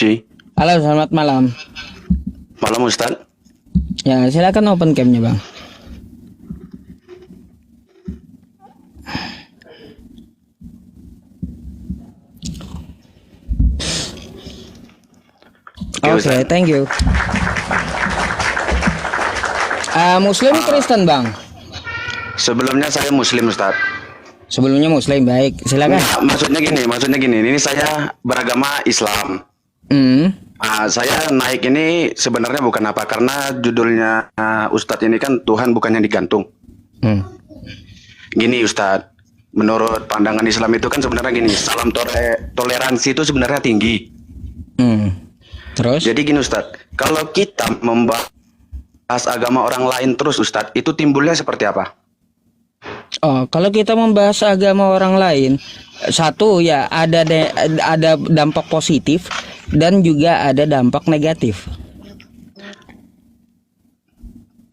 Cuy, Halo, selamat malam. malam Ustaz. Ya, silakan open cam-nya, Bang. Oke, Oke, Ustaz. thank you. Muslim Kristen, Bang? Sebelumnya saya Muslim Ustaz. Sebelumnya Muslim, baik. Silakan. Maksudnya gini. Ini saya beragama Islam. Hmm. Saya naik ini sebenarnya bukan apa karena judulnya Ustadz ini kan Tuhan bukan yang digantung. Hmm. Gini Ustadz, menurut pandangan Islam itu kan sebenarnya gini, salam toleransi itu sebenarnya tinggi. Hmm. Terus? Jadi gini Ustadz, kalau kita membahas agama orang lain terus Ustadz, itu timbulnya seperti apa? Oh, kalau kita membahas agama orang lain, satu ya ada dampak positif dan juga ada dampak negatif.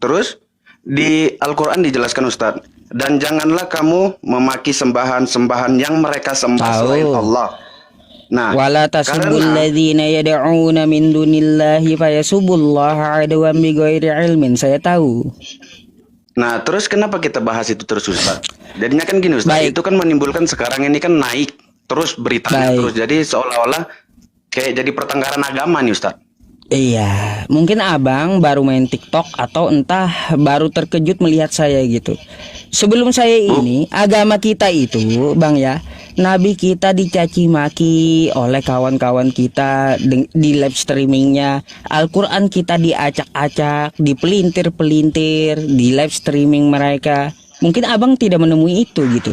Terus di Al-Quran dijelaskan Ustadz, dan janganlah kamu memaki sembahan-sembahan yang mereka sembah selain Allah. Nah, Wala tasubul karena ladzina yad'una min dunillahi fayasubullaha adwan bighairi ilmin. Saya tahu. Nah, terus kenapa kita bahas itu terus Ustaz? Jadinya kan gini Ustaz, Baik. itu kan menimbulkan sekarang ini kan naik terus beritanya Baik. terus. Jadi seolah-olah kayak jadi pertengkaran agama nih Ustaz. Iya, mungkin abang baru main TikTok atau entah baru terkejut melihat saya gitu. Sebelum saya ini, agama kita itu, bang ya, Nabi kita dicaci maki oleh kawan-kawan kita di live streamingnya. Al-Quran kita diacak-acak, dipelintir-pelintir, di live streaming mereka. Mungkin abang tidak menemui itu gitu.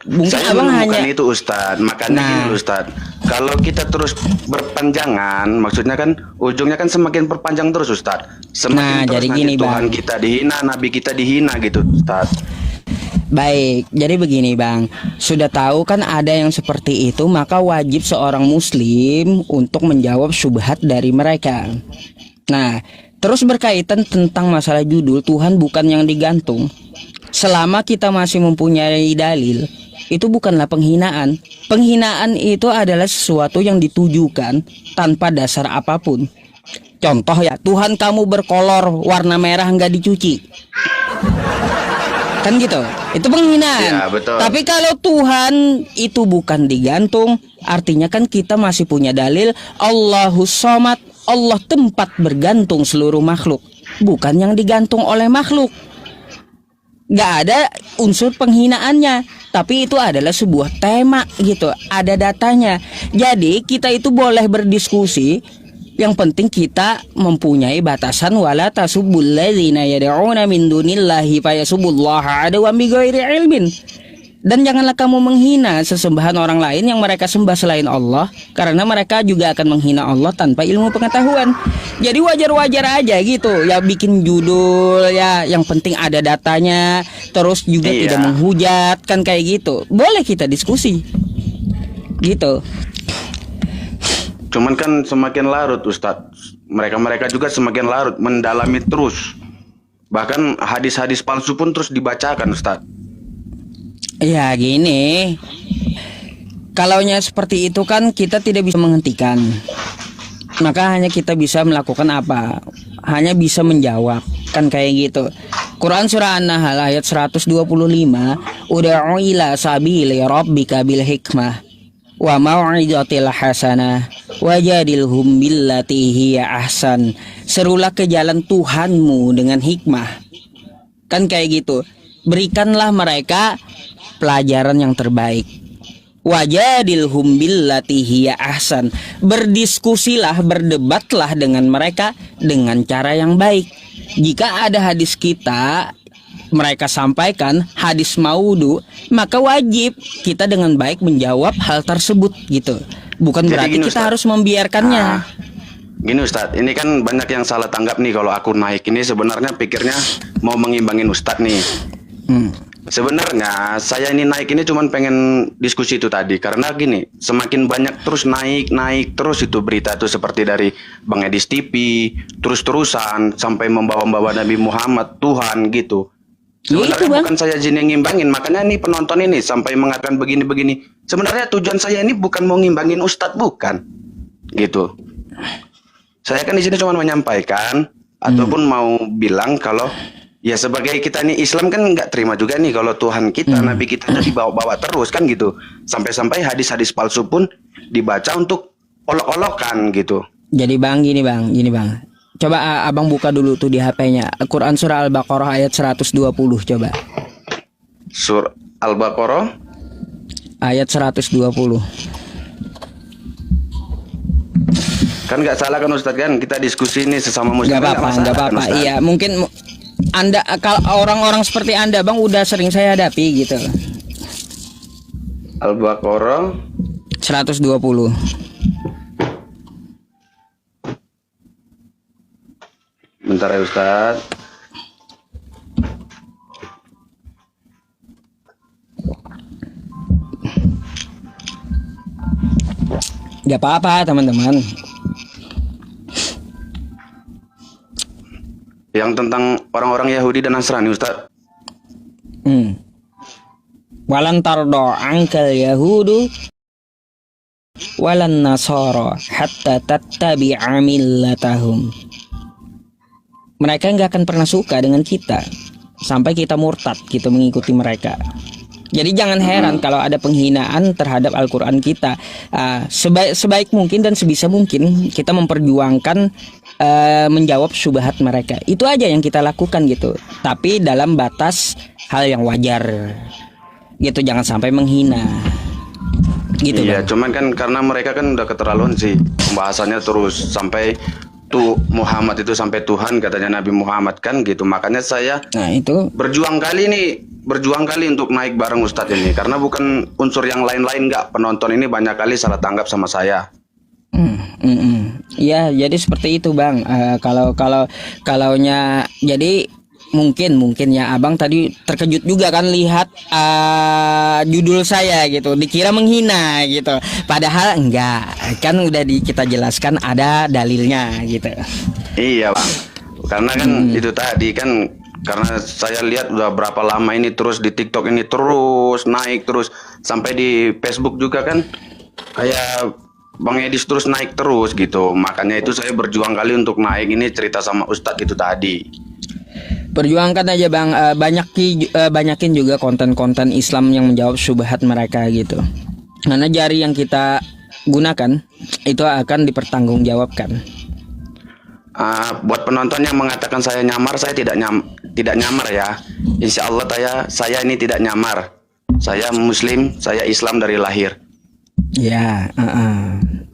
Mungkin Saya abang menemukan hanya itu Ustaz. Makanya gini Ustaz, kalau kita terus berpanjangan, maksudnya kan ujungnya kan semakin perpanjang terus Ustaz. Semakin terus jadi nanti gini, Tuhan Bang. kita dihina, Nabi kita dihina gitu Ustaz. Baik, jadi begini bang, sudah tahu kan ada yang seperti itu, maka wajib seorang muslim untuk menjawab syubhat dari mereka. Nah, terus berkaitan tentang masalah judul Tuhan bukan yang digantung. Selama kita masih mempunyai dalil, itu bukanlah penghinaan. Penghinaan itu adalah sesuatu yang ditujukan tanpa dasar apapun. Contoh ya, Tuhan kamu berkolor warna merah nggak dicuci. Kan gitu, itu penghinaan. Ya, betul. Tapi kalau Tuhan itu bukan digantung, artinya kan kita masih punya dalil Allahus Somad, Allah tempat bergantung seluruh makhluk, bukan yang digantung oleh makhluk. Gak ada unsur penghinaannya, tapi itu adalah sebuah tema gitu, ada datanya. Jadi kita itu boleh berdiskusi. Yang penting kita mempunyai batasan, wala tasubbul ladzina yad'una min dunillahi fayasubullaha adwan bighairi ilmin. Dan janganlah kamu menghina sesembahan orang lain yang mereka sembah selain Allah, karena mereka juga akan menghina Allah tanpa ilmu pengetahuan. Jadi wajar-wajar aja gitu ya, bikin judul ya, yang penting ada datanya, terus juga Iya. tidak menghujat, kan kayak gitu. Boleh kita diskusi gitu. Cuman kan semakin larut Ustadz, mereka juga semakin larut mendalami terus. Bahkan hadis-hadis palsu pun terus dibacakan Ustadz. Ya gini, kalaunya seperti itu kan kita tidak bisa menghentikan. Maka hanya kita bisa melakukan apa? Hanya bisa menjawab, kan kayak gitu. Quran surah An-Nahl ayat 125, ud'u ila sabili rabbika bil hikmah wa mau'izatil hasanah wajadilhum billati hiya ahsan. Serulah ke jalan Tuhanmu dengan hikmah. Kan kayak gitu. Berikanlah mereka pelajaran yang terbaik. Wajadilhum billati hiya ahsan. Berdiskusilah, berdebatlah dengan mereka dengan cara yang baik. Jika ada hadis kita mereka sampaikan hadis maudhu, maka wajib kita dengan baik menjawab hal tersebut gitu. Bukan Jadi berarti gini, kita Ustaz. harus membiarkannya. Gini Ustadz, ini kan banyak yang salah tanggap nih kalau aku naik ini sebenarnya pikirnya mau mengimbangin Ustadz nih. Sebenarnya saya ini naik ini cuman pengen diskusi itu tadi karena gini, semakin banyak terus naik terus itu berita itu seperti dari Bang Edis TV terus-terusan sampai membawa-bawa Nabi Muhammad Tuhan gitu. Ya itu, Sebenarnya Bang. bukan saya jin yang ngimbangin, makanya nih penonton ini sampai mengatakan begini-begini. Sebenarnya tujuan saya ini bukan mau ngimbangin Ustadz, bukan gitu. Saya kan di sini cuma menyampaikan ataupun mau bilang kalau ya sebagai kita ini Islam kan nggak terima juga nih kalau Tuhan kita, Nabi kita itu dibawa-bawa terus kan gitu. Sampai-sampai hadis-hadis palsu pun dibaca untuk olok-olokan gitu. Jadi bang, gini bang. Coba abang buka dulu tuh di HP-nya. Quran surah Al-Baqarah ayat 120 coba. Sur Al-Baqarah Ayat 120. kan nggak salah kan Ustadz kan kita diskusi ini sesama muslim Gak kan apa-apa, masalah kan, Ustadz? Iya, mungkin Anda kalau orang-orang seperti Anda bang udah sering saya hadapi gitu. Al-Baqarah 120. bentar ya Ustadz. Gak apa-apa teman-teman. Yang tentang orang-orang Yahudi dan Nasrani Ustadz. Walan tardo angkal Yahudu walan Nasara hatta tattabi'a millatahum. Mereka nggak akan pernah suka dengan kita sampai kita murtad, kita mengikuti mereka. Jadi jangan heran kalau ada penghinaan terhadap Al-Quran kita. Sebaik mungkin dan sebisa mungkin kita memperjuangkan menjawab syubhat mereka. Itu aja yang kita lakukan gitu. Tapi dalam batas hal yang wajar. Gitu, jangan sampai menghina. Gitu. Iya, Bang. cuman kan karena mereka kan udah keterlaluan sih pembahasannya terus sampai tuh Muhammad itu sampai Tuhan katanya Nabi Muhammad kan gitu. Makanya saya Nah, itu berjuang kali untuk naik bareng Ustadz ini karena bukan unsur yang lain-lain nggak, penonton ini banyak kali salah tanggap sama saya. Ya, jadi seperti itu, Bang. Kalaunya jadi mungkin ya abang tadi terkejut juga kan lihat judul saya gitu, dikira menghina gitu, padahal enggak, kan udah kita jelaskan ada dalilnya gitu. Iya Bang, karena kan itu tadi kan karena saya lihat udah berapa lama ini terus di TikTok ini terus naik terus sampai di Facebook juga kan kayak Bang Edis terus naik terus gitu, makanya itu saya berjuang kali untuk naik ini cerita sama Ustadz itu tadi. Perjuangkan aja Bang, banyakin juga konten-konten Islam yang menjawab syubhat mereka gitu. Karena jari yang kita gunakan itu akan dipertanggungjawabkan. Buat penonton yang mengatakan saya nyamar, saya tidak nyamar ya. Insya Allah saya ini tidak nyamar. Saya Muslim, saya Islam dari lahir. Ya,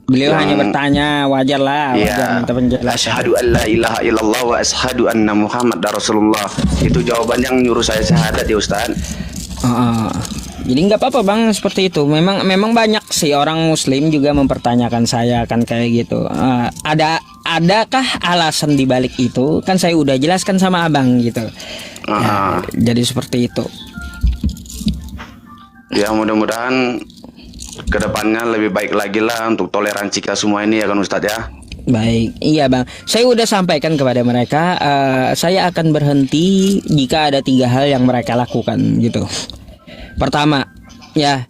beliau hanya bertanya, wajar Ya, minta penjelasan. asyhadu an la ilaha illallah wa asyhadu anna Muhammad Rasulullah. Itu jawaban yang nyuruh saya syahadat ya Ustaz. Jadi nggak apa-apa Bang seperti itu. Memang banyak sih orang Muslim juga mempertanyakan saya kan kayak gitu. Adakah alasan di balik itu? Kan saya udah jelaskan sama Abang gitu. Jadi seperti itu. Ya mudah-mudahan kedepannya lebih baik lagi lah untuk toleransi kita semua ini ya kan Ustadz ya. Baik, iya Bang. Saya udah sampaikan kepada mereka, saya akan berhenti jika ada 3 hal yang mereka lakukan gitu. Pertama, ya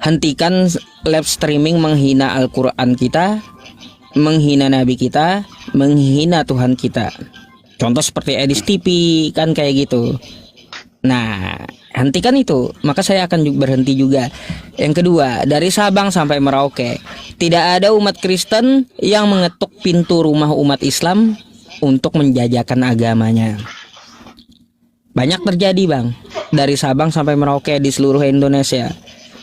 hentikan live streaming menghina Al-Quran kita, menghina Nabi kita, menghina Tuhan kita. Contoh seperti Edis TV kan kayak gitu. Nah, hentikan itu, maka saya akan berhenti juga. Yang kedua, dari Sabang sampai Merauke, tidak ada umat Kristen yang mengetuk pintu rumah umat Islam untuk menjajakan agamanya. Banyak terjadi Bang, dari Sabang sampai Merauke di seluruh Indonesia.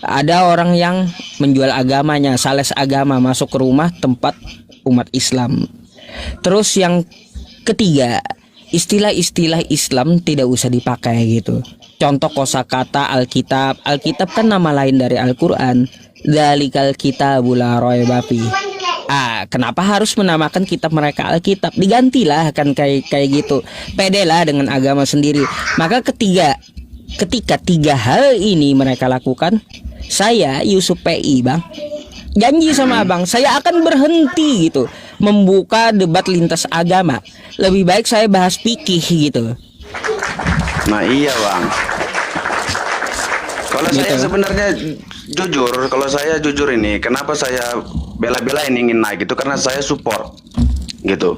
Ada orang yang menjual agamanya, sales agama masuk ke rumah tempat umat Islam. Terus yang ketiga, istilah-istilah Islam tidak usah dipakai gitu. Contoh kosakata Alkitab. Alkitab kan nama lain dari Al-Quran. Dzalikal kitabul la raiba fihi. Kenapa harus menamakan kitab mereka Alkitab? Digantilah kan kayak gitu. Pedelah dengan agama sendiri. Maka ketika 3 hal ini mereka lakukan, saya Yusuf PI Bang, janji sama Abang, saya akan berhenti gitu membuka debat lintas agama. Lebih baik saya bahas fikih gitu. Nah iya Bang. Kalau saya sebenarnya jujur, kalau saya jujur ini, kenapa saya bela-belain ingin naik itu karena saya support gitu.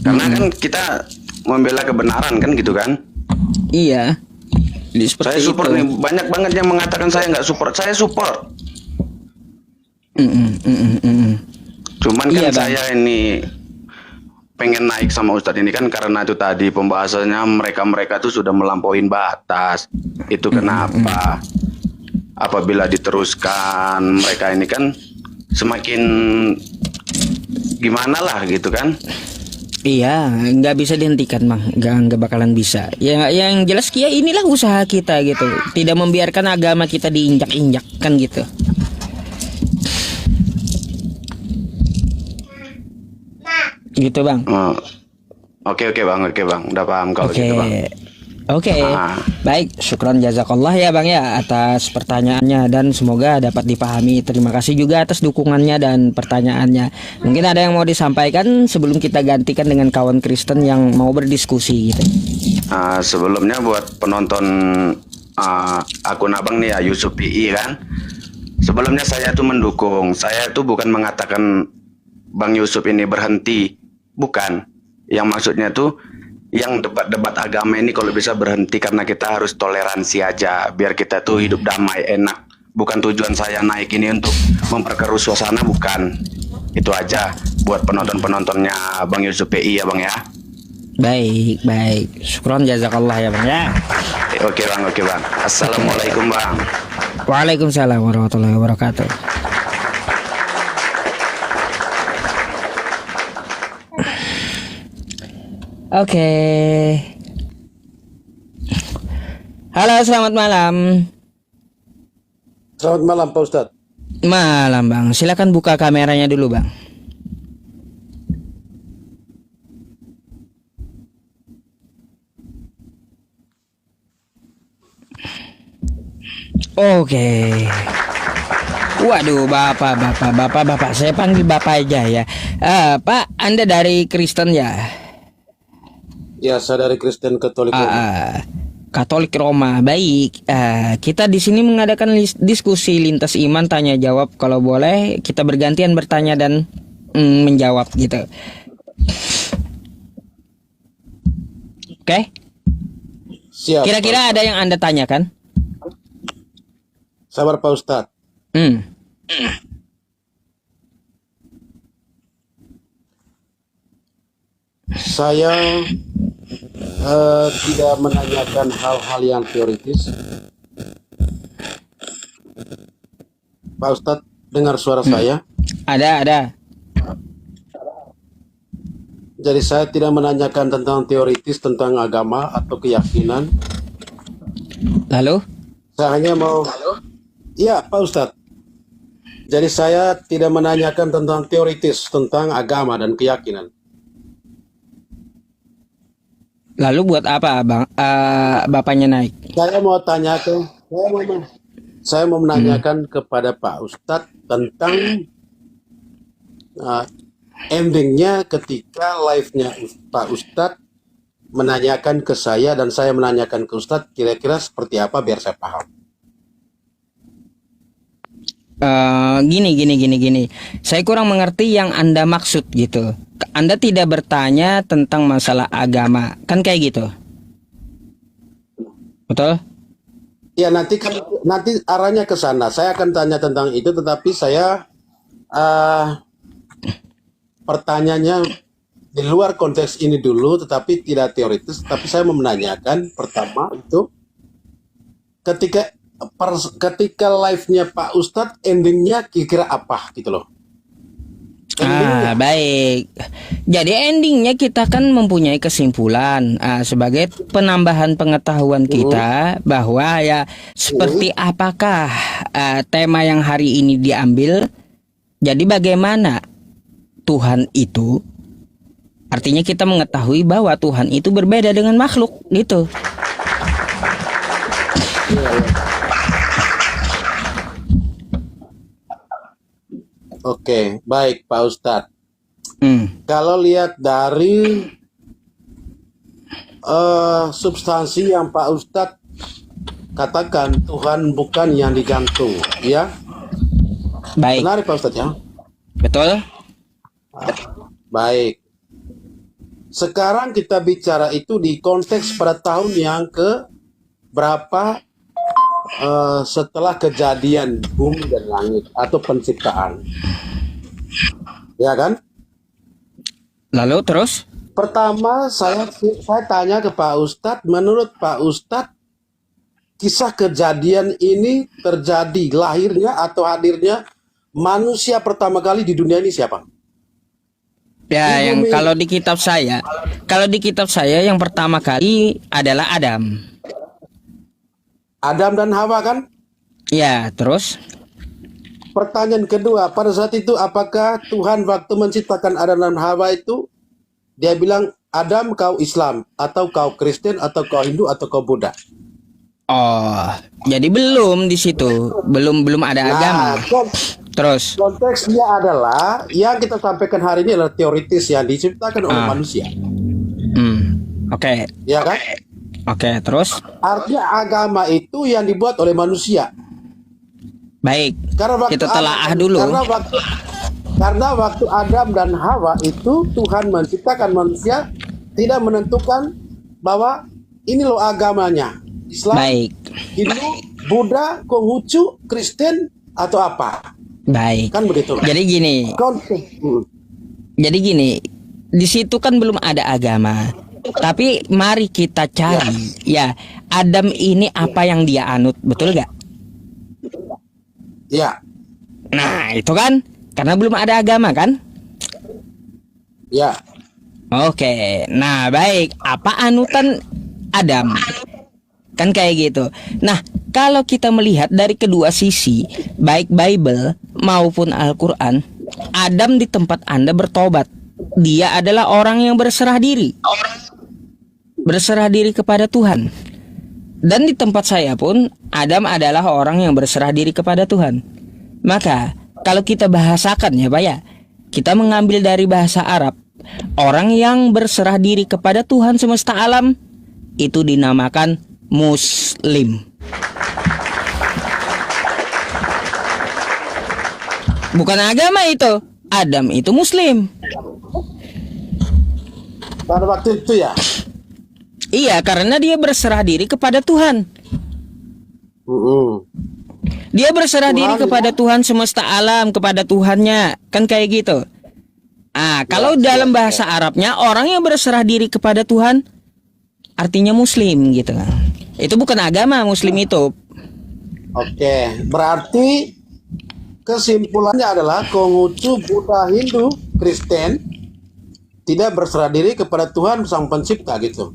Karena kan kita membela kebenaran kan gitu kan. Iya. Jadi seperti Saya support itu. nih, banyak banget yang mengatakan saya nggak support. Saya support. Cuman kan Iya, Bang. saya ini pengen naik sama Ustadz ini kan karena itu tadi pembahasannya mereka-mereka tuh sudah melampaui batas. Itu kenapa? Apabila diteruskan mereka ini kan semakin gimana lah gitu kan. Iya, nggak bisa dihentikan, Bang. Nggak bakalan bisa. Yang jelas ya inilah usaha kita gitu. Tidak membiarkan agama kita diinjak-injak kan gitu. Gitu, Bang. Oh, oke bang, udah paham kalau Oke. gitu bang. Oke. Ah. Baik, syukron jazakallah ya, Bang ya atas pertanyaannya dan semoga dapat dipahami. Terima kasih juga atas dukungannya dan pertanyaannya. Mungkin ada yang mau disampaikan sebelum kita gantikan dengan kawan Kristen yang mau berdiskusi gitu. Sebelumnya buat penonton akun abang nih ya Yusuf PI kan. Sebelumnya saya tuh mendukung. Saya tuh bukan mengatakan Bang Yusuf ini berhenti, bukan. Yang maksudnya tuh yang debat-debat agama ini kalau bisa berhenti karena kita harus toleransi aja biar kita tuh hidup damai enak. Bukan tujuan saya naik ini untuk memperkeruh suasana, bukan. Itu aja buat penonton-penontonnya Bang Yusuf PI ya Bang ya. Baik. Syukron jazakallah ya, Bang ya. Oke bang. Assalamualaikum bang. Waalaikumsalam warahmatullahi wabarakatuh. Oke. Halo, selamat malam. Selamat malam Pak Ustadz. Malam, Bang. Silakan buka kameranya dulu, Bang. Oke. Waduh, bapak. Saya panggil bapak aja ya. Pak, Anda dari Kristen ya? Ya, saya dari Kristen Katolik Roma. Katolik Roma. Baik. Kita di sini mengadakan diskusi lintas iman tanya jawab. Kalau boleh kita bergantian bertanya dan menjawab gitu. Oke? Siap. Kira-kira ada yang Anda tanyakan? Sabar Pak Ustadz. Saya tidak menanyakan hal-hal yang teoritis. Pak Ustadz, dengar suara saya. Ada. Jadi saya tidak menanyakan tentang teoritis, tentang agama atau keyakinan. Lalu? Saya hanya mau... Iya Pak Ustadz. Jadi saya tidak menanyakan tentang teoritis, tentang agama dan keyakinan. Lalu buat apa, Bang? Bapaknya naik? Saya mau menanyakan kepada Pak Ustadz tentang endingnya ketika live-nya Pak Ustadz menanyakan ke saya dan saya menanyakan ke Ustadz, kira-kira seperti apa biar saya paham. Gini. Saya kurang mengerti yang Anda maksud gitu. Anda tidak bertanya tentang masalah agama, kan kayak gitu? Betul? Ya nanti arahnya ke sana. Saya akan tanya tentang itu, tetapi saya pertanyaannya di luar konteks ini dulu, tetapi tidak teoritis. Tapi saya mau menanyakan pertama itu ketika live-nya Pak Ustadz endingnya kira-kira apa gitu loh. Baik. Jadi endingnya kita kan mempunyai kesimpulan sebagai penambahan pengetahuan kita bahwa ya seperti apakah tema yang hari ini diambil. Jadi bagaimana Tuhan itu, artinya kita mengetahui bahwa Tuhan itu berbeda dengan makhluk gitu. Oke, baik Pak Ustadz. Kalau lihat dari substansi yang Pak Ustadz katakan Tuhan bukan yang digantung, ya. Baik, Benar Pak Ustadz ya? betul. Baik. Sekarang kita bicara itu di konteks pada tahun yang ke berapa setelah kejadian bumi dan langit atau penciptaan. Ya kan? Lalu terus? Pertama saya tanya ke Pak Ustadz, menurut Pak Ustadz kisah kejadian ini terjadi lahirnya atau hadirnya manusia pertama kali di dunia ini siapa? Ya, Di yang bumi. kalau di kitab saya yang pertama kali adalah Adam. Adam dan Hawa kan? Ya, terus? Pertanyaan kedua, pada saat itu apakah Tuhan waktu menciptakan Adam dan Hawa itu dia bilang, Adam kau Islam atau kau Kristen atau kau Hindu atau kau Buddha? Oh, jadi belum di situ, belum ada agama. Terus? Konteksnya adalah yang kita sampaikan hari ini adalah teoritis yang diciptakan oleh manusia, Oke, ya kan? oke, terus? Artinya agama itu yang dibuat oleh manusia. Baik, Karena kita telaah dulu. Karena waktu Adam dan Hawa itu Tuhan menciptakan manusia tidak menentukan bahwa ini loh agamanya, Islam, Baik, Hindu, Buddha, Konghucu, Kristen atau apa, baik. kan begitu. Jadi gini, Konteks. di situ kan belum ada agama. Tapi mari kita cari, ya, Adam ini apa yang dia anut, betul gak? Ya, Nah, itu kan karena belum ada agama kan? ya. Oke, nah baik, apa anutan Adam? Kan kayak gitu. Nah, kalau kita melihat dari kedua sisi, baik Bible maupun Al-Quran, Adam di tempat Anda bertobat. Dia adalah orang yang berserah diri. Berserah diri kepada Tuhan. Dan di tempat saya pun, Adam adalah orang yang berserah diri kepada Tuhan. Maka, kalau kita bahasakan ya Pak ya, kita mengambil dari bahasa Arab, orang yang berserah diri kepada Tuhan semesta alam itu dinamakan Muslim. Bukan agama itu, Adam itu Muslim. Pada waktu itu ya. Iya, karena dia berserah diri kepada Tuhan. Dia berserah diri kepada Tuhan semesta alam, kepada Tuhannya, kan kayak gitu. Kalau dalam bahasa Arabnya, orang yang berserah diri kepada Tuhan artinya Muslim gitu. Itu bukan agama Muslim itu. Oke, berarti kesimpulannya adalah Konghucu, Buddha, Hindu, Kristen tidak berserah diri kepada Tuhan Sang Pencipta gitu.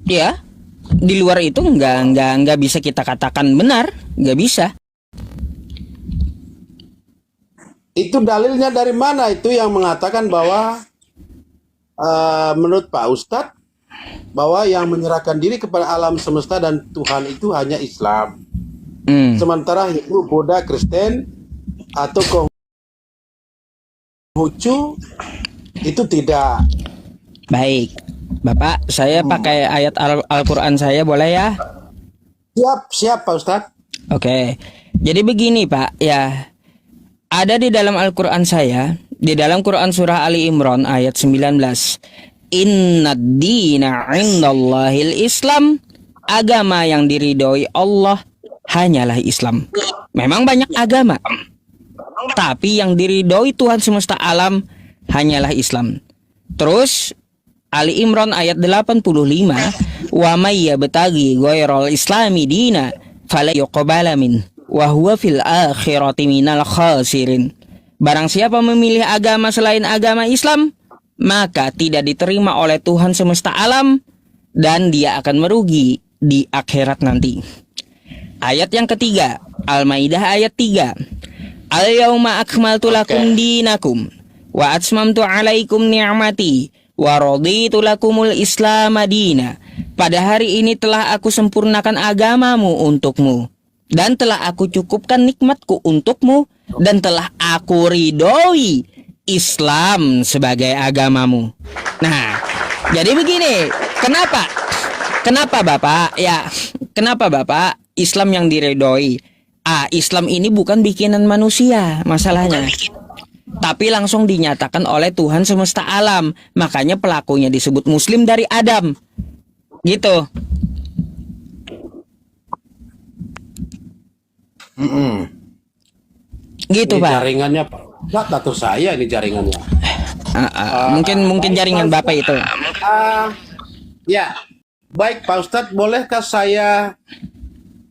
Ya, di luar itu nggak bisa kita katakan benar, nggak bisa. Itu dalilnya dari mana itu yang mengatakan bahwa menurut Pak Ustadz bahwa yang menyerahkan diri kepada alam semesta dan Tuhan itu hanya Islam. Sementara Hindu, Buddha, Kristen atau Konghucu itu tidak. Baik, Bapak, saya pakai ayat Al-Quran saya boleh ya? Siap Pak Ustadz. Oke, jadi begini Pak, ya. Ada di dalam Al-Quran saya, di dalam Quran surah Ali Imran ayat 19. Innad dina indallahil Islam. Agama yang diridhoi Allah hanyalah Islam. Memang banyak agama, tapi yang diridhoi Tuhan semesta alam hanyalah Islam. Terus Ali Imran ayat 85, wa may yabtaghi ghairal islami dina fala yuqbala min wa huwa fil akhirati minal khasirin. Barang siapa memilih agama selain agama Islam, maka tidak diterima oleh Tuhan semesta alam dan dia akan merugi di akhirat nanti. Ayat yang ketiga, Al-Maidah ayat 3. Al-yauma akmaltu lakum dinakum wa atmamtu alaikum ni'mati wa raditu lakumul Islam madina. Pada hari ini telah aku sempurnakan agamamu untukmu dan telah aku cukupkan nikmatku untukmu dan telah aku ridhoi Islam sebagai agamamu. Nah, jadi begini, kenapa Bapak? Ya, kenapa Bapak Islam yang diridhoi. Islam ini bukan bikinan manusia masalahnya, tapi langsung dinyatakan oleh Tuhan semesta alam. Makanya pelakunya disebut Muslim dari Adam. Gitu. Gitu, Ini Pak. jaringannya Pak Ustadz atau saya ini jaringannya? Mungkin jaringan Bapak itu. Ya, baik Pak Ustadz, bolehkah saya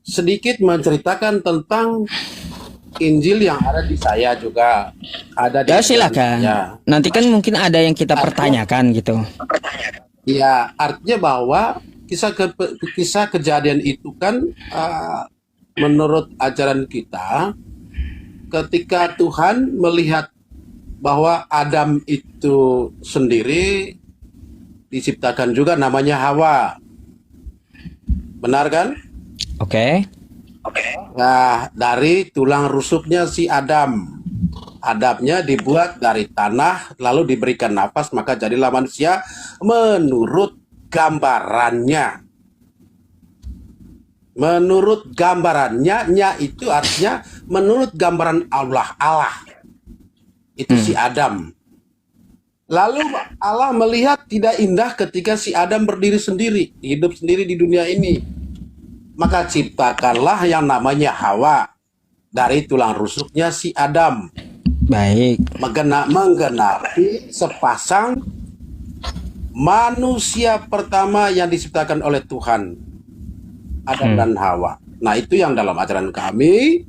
sedikit menceritakan tentang Injil yang ada di saya juga ada di Ya silakan. saya. Nanti kan mungkin ada yang kita pertanyakan gitu. Ya, artinya bahwa kisah kejadian itu kan menurut ajaran kita, ketika Tuhan melihat bahwa Adam itu sendiri diciptakan juga namanya Hawa. Benar kan? Oke. Nah, dari tulang rusuknya si Adam. Adamnya dibuat dari tanah, lalu diberikan nafas, maka jadilah manusia menurut gambarannya. Menurut gambarannya, nya itu artinya menurut gambaran Allah. Itu si Adam. Lalu Allah melihat tidak indah ketika si Adam berdiri sendiri, hidup sendiri di dunia ini. Maka ciptakanlah yang namanya Hawa dari tulang rusuknya si Adam. Baik. Menggenapi sepasang manusia pertama yang diciptakan oleh Tuhan, Adam dan Hawa. Nah, itu yang dalam ajaran kami.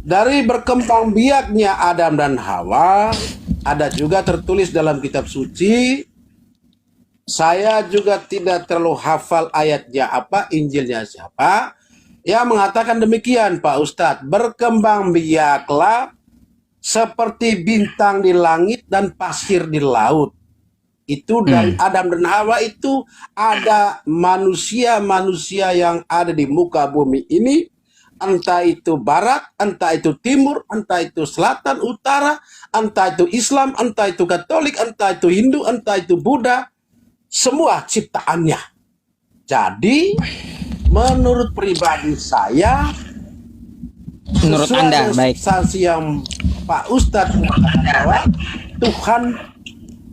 Dari berkembang biaknya Adam dan Hawa, ada juga tertulis dalam kitab suci. Saya juga tidak terlalu hafal ayatnya apa, Injilnya siapa, yang mengatakan demikian Pak Ustadz. Berkembang biaklah seperti bintang di langit dan pasir di laut. Itu dari Adam dan Hawa itu ada manusia-manusia yang ada di muka bumi ini. Entah itu barat, entah itu timur, entah itu selatan, utara, entah itu Islam, entah itu Katolik, entah itu Hindu, entah itu Buddha. Semua ciptaannya. Jadi menurut pribadi saya, Menurut Anda, baik. Saksi yang Pak Ustadz mengatakan bahwa Tuhan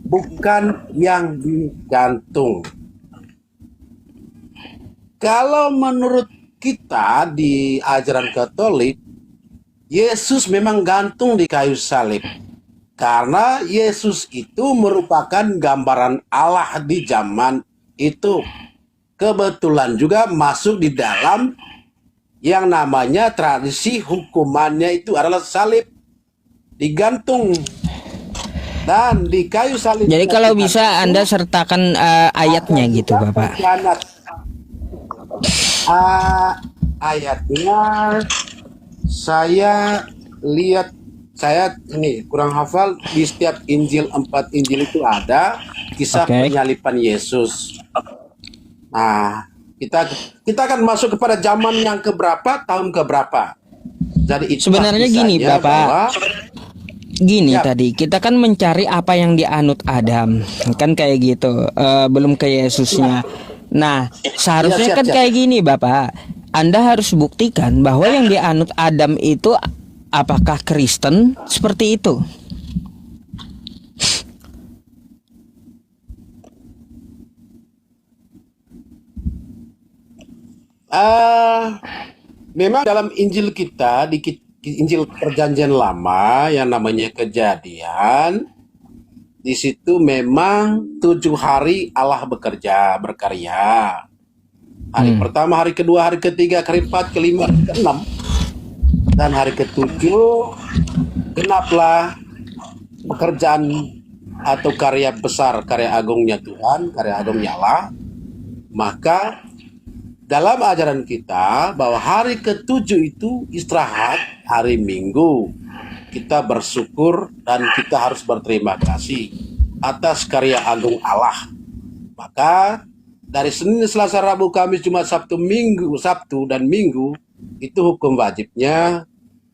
bukan yang digantung. Kalau menurut kita di ajaran Katolik, Yesus memang gantung di kayu salib. Karena Yesus itu merupakan gambaran Allah di zaman itu. Kebetulan juga masuk di dalam yang namanya tradisi hukumannya itu adalah salib. Digantung. Dan di kayu salib. Jadi kalau bisa Anda sertakan ayatnya gitu, Bapak. Ayatnya saya lihat, saya ini kurang hafal. Di setiap Injil, 4 Injil itu ada kisah penyalipan Yesus. Nah, kita akan masuk kepada zaman yang keberapa, tahun keberapa. Jadi itu sebenarnya gini, Bapak. Gini ya. Tadi kita kan mencari apa yang dianut Adam, kan kayak gitu. Belum ke Yesusnya. Nah, seharusnya kan kayak gini, Bapak. Anda harus buktikan bahwa yang dianut Adam itu apakah Kristen seperti itu. Memang dalam Injil kita, di Injil Perjanjian Lama yang namanya Kejadian, di situ memang 7 hari Allah berkarya. Hari pertama, hari kedua, hari ketiga, hari keempat, kelima, keenam, dan hari ketujuh genaplah pekerjaan atau karya besar, karya agungnya Tuhan, karya agungnya Allah. Maka dalam ajaran kita bahwa hari ketujuh itu istirahat, hari Minggu. Kita bersyukur dan kita harus berterima kasih atas karya agung Allah. Maka dari Senin, Selasa, Rabu, Kamis, Jumat, Sabtu, dan Minggu itu hukum wajibnya.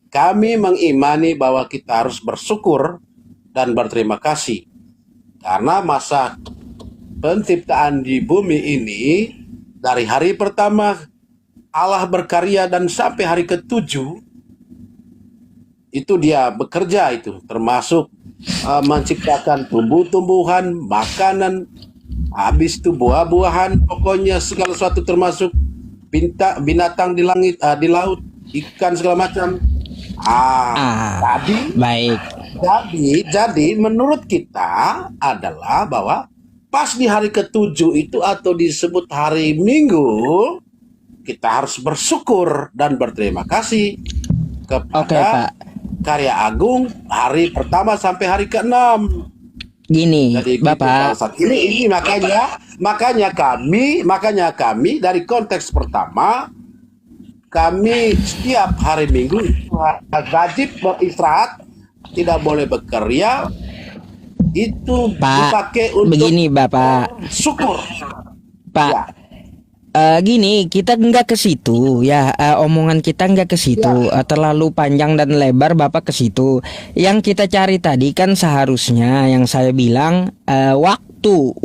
Kami mengimani bahwa kita harus bersyukur dan berterima kasih. Karena masa penciptaan di bumi ini dari hari pertama Allah berkarya dan sampai hari ketujuh itu dia bekerja, itu termasuk menciptakan tumbuh-tumbuhan, makanan, habis itu buah-buahan, pokoknya segala sesuatu termasuk binatang di langit, di laut, ikan segala macam. Tadi Baik. jadi menurut kita adalah bahwa pas di hari ketujuh itu atau disebut hari Minggu, kita harus bersyukur dan berterima kasih Oke, Pak. kepada karya agung hari pertama sampai hari ke-6. Gini, Jadi gitu, Bapak. Pak Ustadz. Ini makanya kami dari konteks pertama, kami setiap hari Minggu itu wajib beristirahat, tidak boleh bekerja. Itu Pak, dipakai untuk begini Bapak. syukur. Pak, Ya. gini, kita nggak ke situ ya, omongan kita nggak ke situ, terlalu panjang dan lebar Bapak ke situ. Yang kita cari tadi kan seharusnya yang saya bilang waktu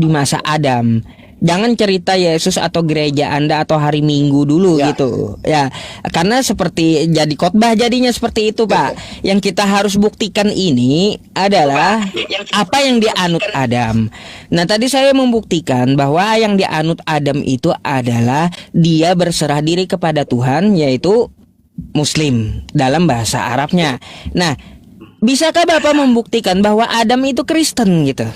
di masa Adam. Jangan cerita Yesus atau gereja Anda atau hari Minggu dulu Ya. gitu. Ya, karena seperti jadi khotbah jadinya seperti itu, Pak. Yang kita harus buktikan ini adalah apa yang dianut Adam. Nah, tadi saya membuktikan bahwa yang dianut Adam itu adalah dia berserah diri kepada Tuhan, yaitu Muslim dalam bahasa Arabnya. Nah, bisakah Bapak membuktikan bahwa Adam itu Kristen gitu?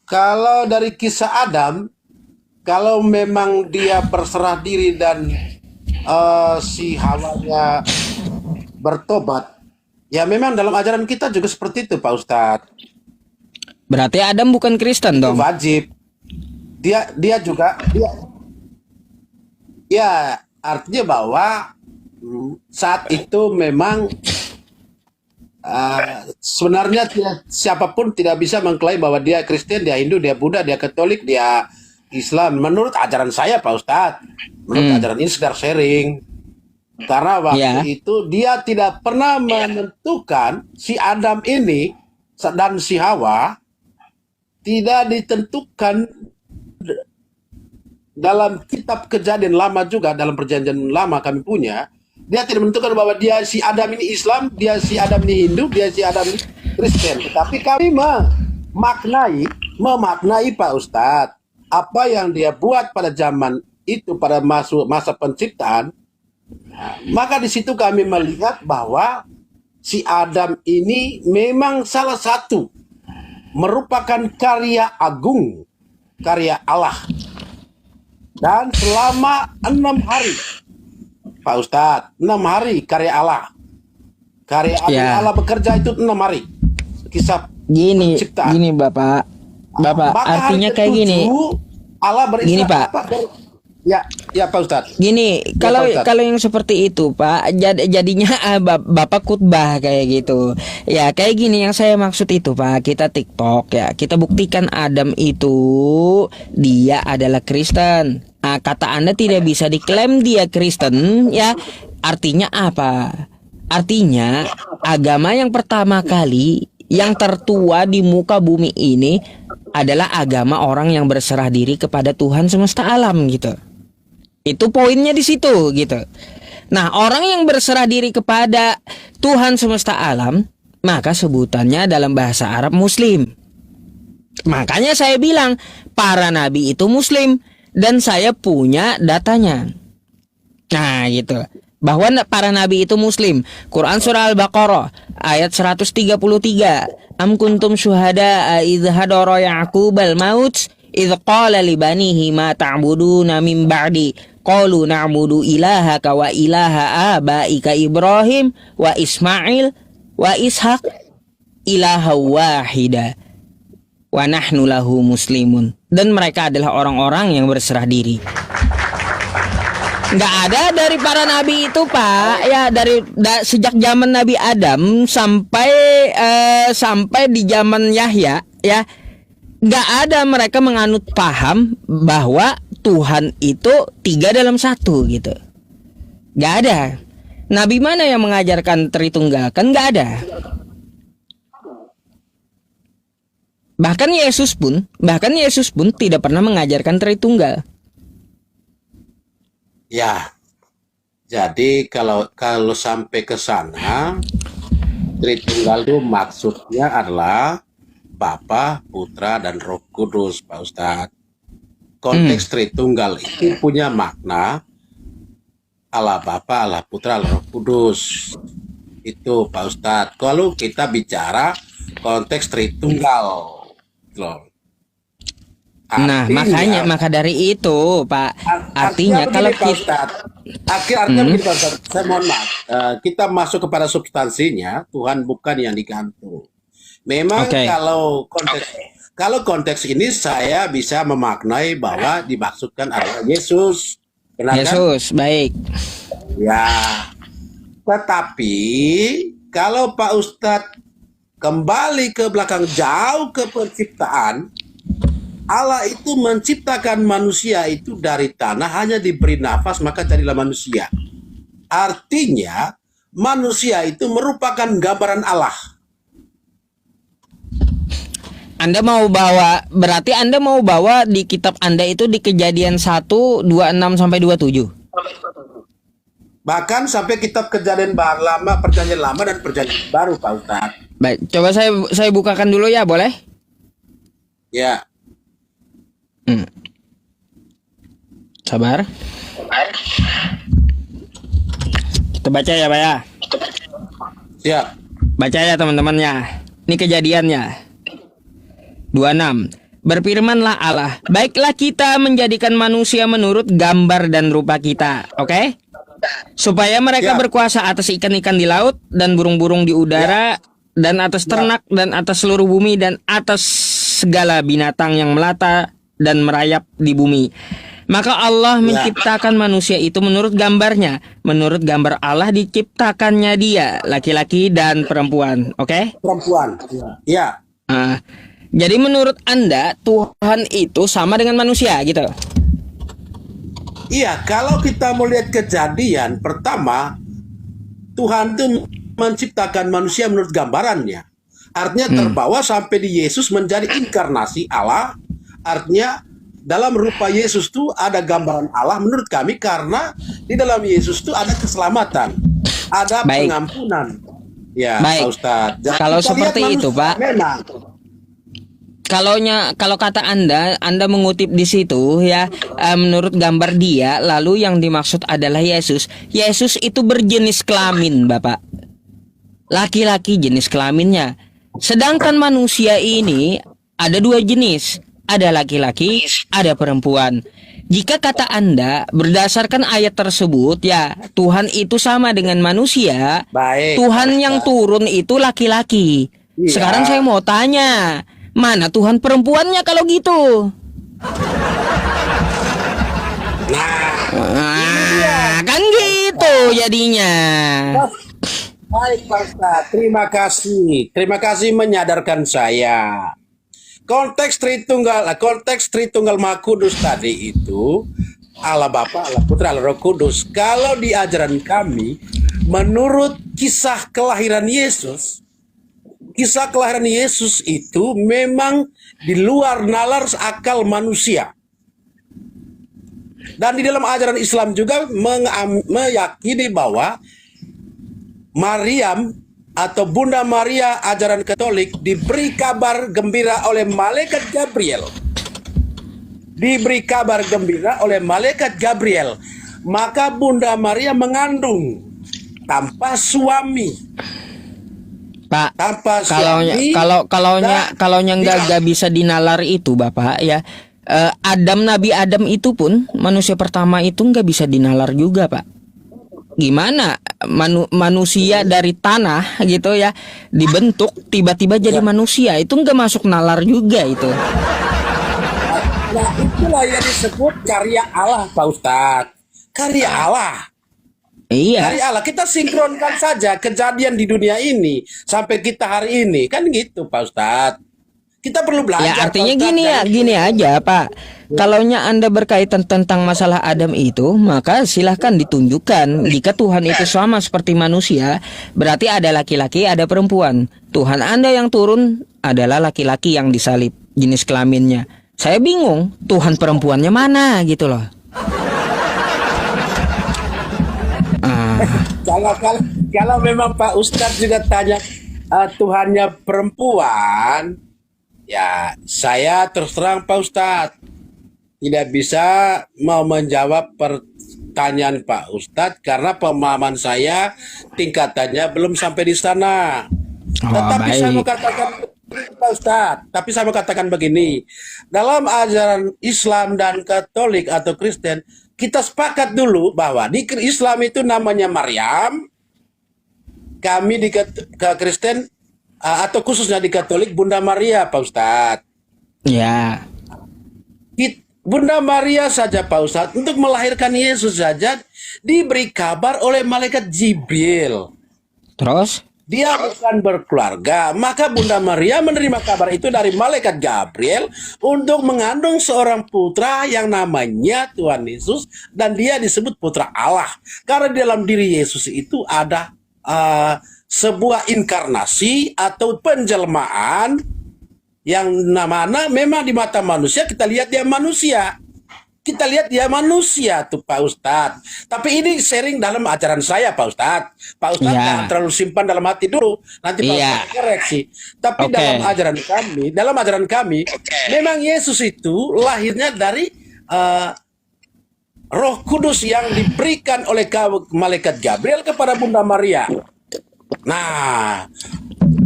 Kalau dari kisah Adam, kalau memang dia berserah diri dan si Hawanya bertobat, ya memang dalam ajaran kita juga seperti itu, Pak Ustadz. Berarti Adam bukan Kristen Itu dong. wajib. Dia juga ya artinya bahwa saat itu memang sebenarnya siapapun tidak bisa mengklaim bahwa dia Kristen, dia Hindu, dia Buddha, dia Katolik, dia Islam. Menurut ajaran saya, Pak Ustadz, menurut ajaran ini sekedar sharing. Karena waktu itu dia tidak pernah menentukan si Adam ini dan si Hawa, tidak ditentukan dalam kitab Kejadian Lama juga, dalam perjanjian lama kami punya. Dia tidak menentukan bahwa dia si Adam ini Islam, dia si Adam ini Hindu, dia si Adam ini Kristen. Tetapi kami memaknai Pak Ustadz, apa yang dia buat pada zaman itu, pada masa penciptaan, maka di situ kami melihat bahwa si Adam ini memang salah satu merupakan karya agung, karya Allah. Dan selama 6 hari, Pak Ustadz, 6 hari karya Allah. Karya Allah bekerja itu 6 hari. Kisah Gini, penciptaan. gini Bapak. Bapak, Maka artinya hari kayak gini. ketujuh, Allah beristirahat. Gini, Pak. Ya Pak Ustadz. Gini, Ya, kalau Pak Ustadz. kalau yang seperti itu, Pak, jadinya Bapak khutbah kayak gitu. Ya, kayak gini yang saya maksud itu, Pak. Kita TikTok ya, kita buktikan Adam itu dia adalah Kristen. Kata Anda tidak bisa diklaim dia Kristen, ya. Artinya apa? Artinya agama yang pertama kali yang tertua di muka bumi ini adalah agama orang yang berserah diri kepada Tuhan semesta alam gitu. Itu poinnya di situ gitu. Nah, orang yang berserah diri kepada Tuhan semesta alam, maka sebutannya dalam bahasa Arab Muslim. Makanya saya bilang para nabi itu Muslim dan saya punya datanya. Nah, gitu. Bahwa para nabi itu Muslim. Quran surah Al-Baqarah ayat 133. Am kuntum syuhada idh hadara Ya'qubal maut idh qala li banihi ma ta'buduna min ba'di qalu na'budu ilahaka wa ilaha abaika Ibrahim wa Ismail wa Ishaq ilaha wahida wa nahnu lahu muslimun. Dan mereka adalah orang-orang yang berserah diri. Nggak ada dari para nabi itu, Pak, ya sejak zaman Nabi Adam sampai di zaman Yahya, ya nggak ada mereka menganut paham bahwa Tuhan itu 3 dalam 1 gitu. Nggak ada. Nabi mana yang mengajarkan Tritunggal? Kan nggak ada. Bahkan Yesus pun tidak pernah mengajarkan Tritunggal. Ya, jadi kalau sampai ke sana, Tritunggal itu maksudnya adalah Bapa, Putra, dan Roh Kudus, Pak Ustadz. Konteks Tritunggal itu punya makna Allah Bapa, Allah Putra, Allah Roh Kudus. Itu Pak Ustadz. Kalau kita bicara konteks Tritunggal, loh. Nah, maka dari itu, Pak, artinya begini, kalau Pak kita Ustadz. Artinya begini, Pak Ustadz. Saya mohon maaf. Kita masuk kepada substansinya. Tuhan bukan yang digantung. Memang Oke. kalau konteks ini saya bisa memaknai bahwa dimaksudkan adalah Yesus. Benar kan? Yesus, baik. Ya. Tetapi kalau Pak Ustadz kembali ke belakang jauh ke penciptaan, Allah itu menciptakan manusia itu dari tanah, hanya diberi nafas maka jadilah manusia. Artinya manusia itu merupakan gambaran Allah. Berarti Anda mau bawa di kitab Anda itu di Kejadian 1, 26 sampai 27. Bahkan sampai kitab Kejadian Lama, Perjanjian Lama dan Perjanjian Baru, Pak Ustadz. Baik, coba saya bukakan dulu ya, boleh? Ya. Sabar. Kita baca ya, Pak ya. Siap. Baca ya teman-temannya. Ini kejadiannya. 26. Berfirmanlah Allah, baiklah kita menjadikan manusia menurut gambar dan rupa kita. Oke? Supaya mereka Ya. berkuasa atas ikan-ikan di laut dan burung-burung di udara dan atas ternak dan atas seluruh bumi dan atas segala binatang yang melata dan merayap di bumi. Maka Allah menciptakan manusia itu menurut gambarnya. Menurut gambar Allah diciptakannya dia, laki-laki dan perempuan. Oke? Perempuan. Ya. Jadi menurut Anda Tuhan itu sama dengan manusia gitu? Iya, kalau kita melihat kejadian pertama, Tuhan itu menciptakan manusia menurut gambarannya. Artinya terbawa sampai di Yesus menjadi inkarnasi Allah. Artinya dalam rupa Yesus itu ada gambaran Allah menurut kami, karena di dalam Yesus itu ada keselamatan, ada Baik. pengampunan. Ya, Baik. Pak Ustadz. Jadi Kalau kita lihat seperti itu, manusia Pak. memang. Kalau kata Anda mengutip di situ ya, menurut gambar dia, lalu yang dimaksud adalah Yesus. Yesus itu berjenis kelamin, Bapak. Laki-laki jenis kelaminnya. Sedangkan manusia ini ada dua jenis. Ada laki-laki, ada perempuan. Jika kata Anda berdasarkan ayat tersebut ya, Tuhan itu sama dengan manusia. Baik. Tuhan yang turun itu laki-laki. Iya. Sekarang saya mau tanya, mana Tuhan perempuannya kalau gitu? Kan gitu jadinya. Baik, Pak Ustadz. Terima kasih. Terima kasih menyadarkan saya. Konteks Tritunggal Maha Kudus tadi itu Allah Bapa, Allah Putra, Allah Roh Kudus. Kalau di ajaran kami, menurut kisah kelahiran Yesus itu memang di luar nalar akal manusia. Dan di dalam ajaran Islam juga meyakini bahwa Maryam atau Bunda Maria ajaran Katolik diberi kabar gembira oleh malaikat Gabriel. Maka Bunda Maria mengandung tanpa suami. Pak, Tanpa suami. kalaunya nggak bisa dinalar itu, Bapak ya. Nabi Adam itu pun manusia pertama itu nggak bisa dinalar juga, Pak. Gimana manusia dari tanah gitu ya dibentuk tiba-tiba jadi manusia, itu nggak masuk nalar juga itu. Nah, itulah yang disebut karya Allah, Pak Ustadz. Karya Allah. Iya. Karya Allah. Kita sinkronkan saja kejadian di dunia ini sampai kita hari ini, kan gitu, Pak Ustadz. Kita perlu belajar. Ya artinya Pak Ustadz, gini aja, Pak. Kalaunya Anda berkaitan tentang masalah Adam itu, maka silahkan ditunjukkan. Jika Tuhan itu sama seperti manusia, berarti ada laki-laki, ada perempuan. Tuhan Anda yang turun adalah laki-laki yang disalib, jenis kelaminnya. Saya bingung, Tuhan perempuannya mana gitu loh. Kalau memang Pak Ustadz juga tanya Tuhannya perempuan, ya saya terus terang Pak Ustadz tidak bisa mau menjawab pertanyaan Pak Ustadz karena pemahaman saya tingkatannya belum sampai di sana. Tetapi saya mau katakan Pak Ustadz, tapi saya mau katakan begini, dalam ajaran Islam dan Katolik atau Kristen, kita sepakat dulu bahwa di Islam itu namanya Maryam, kami di Kristen atau khususnya di Katolik Bunda Maria, Pak Ustadz. Ya. Bunda Maria saja Pak Ustadz untuk melahirkan Yesus saja diberi kabar oleh malaikat Jibril. Terus? Dia bukan berkeluarga, maka Bunda Maria menerima kabar itu dari malaikat Gabriel untuk mengandung seorang putra yang namanya Tuhan Yesus dan dia disebut putra Allah. Karena di dalam diri Yesus itu ada sebuah inkarnasi atau penjelmaan yang mana memang di mata manusia kita lihat dia manusia. Kita lihat dia manusia tuh Pak Ustadz. Tapi ini sharing dalam ajaran saya Pak Ustadz. Pak Ustadz jangan terlalu simpan dalam hati dulu. Nanti Pak Ustadz koreksi. Tapi dalam ajaran kami, memang Yesus itu lahirnya dari Roh Kudus yang diberikan oleh malaikat Gabriel kepada Bunda Maria. Nah,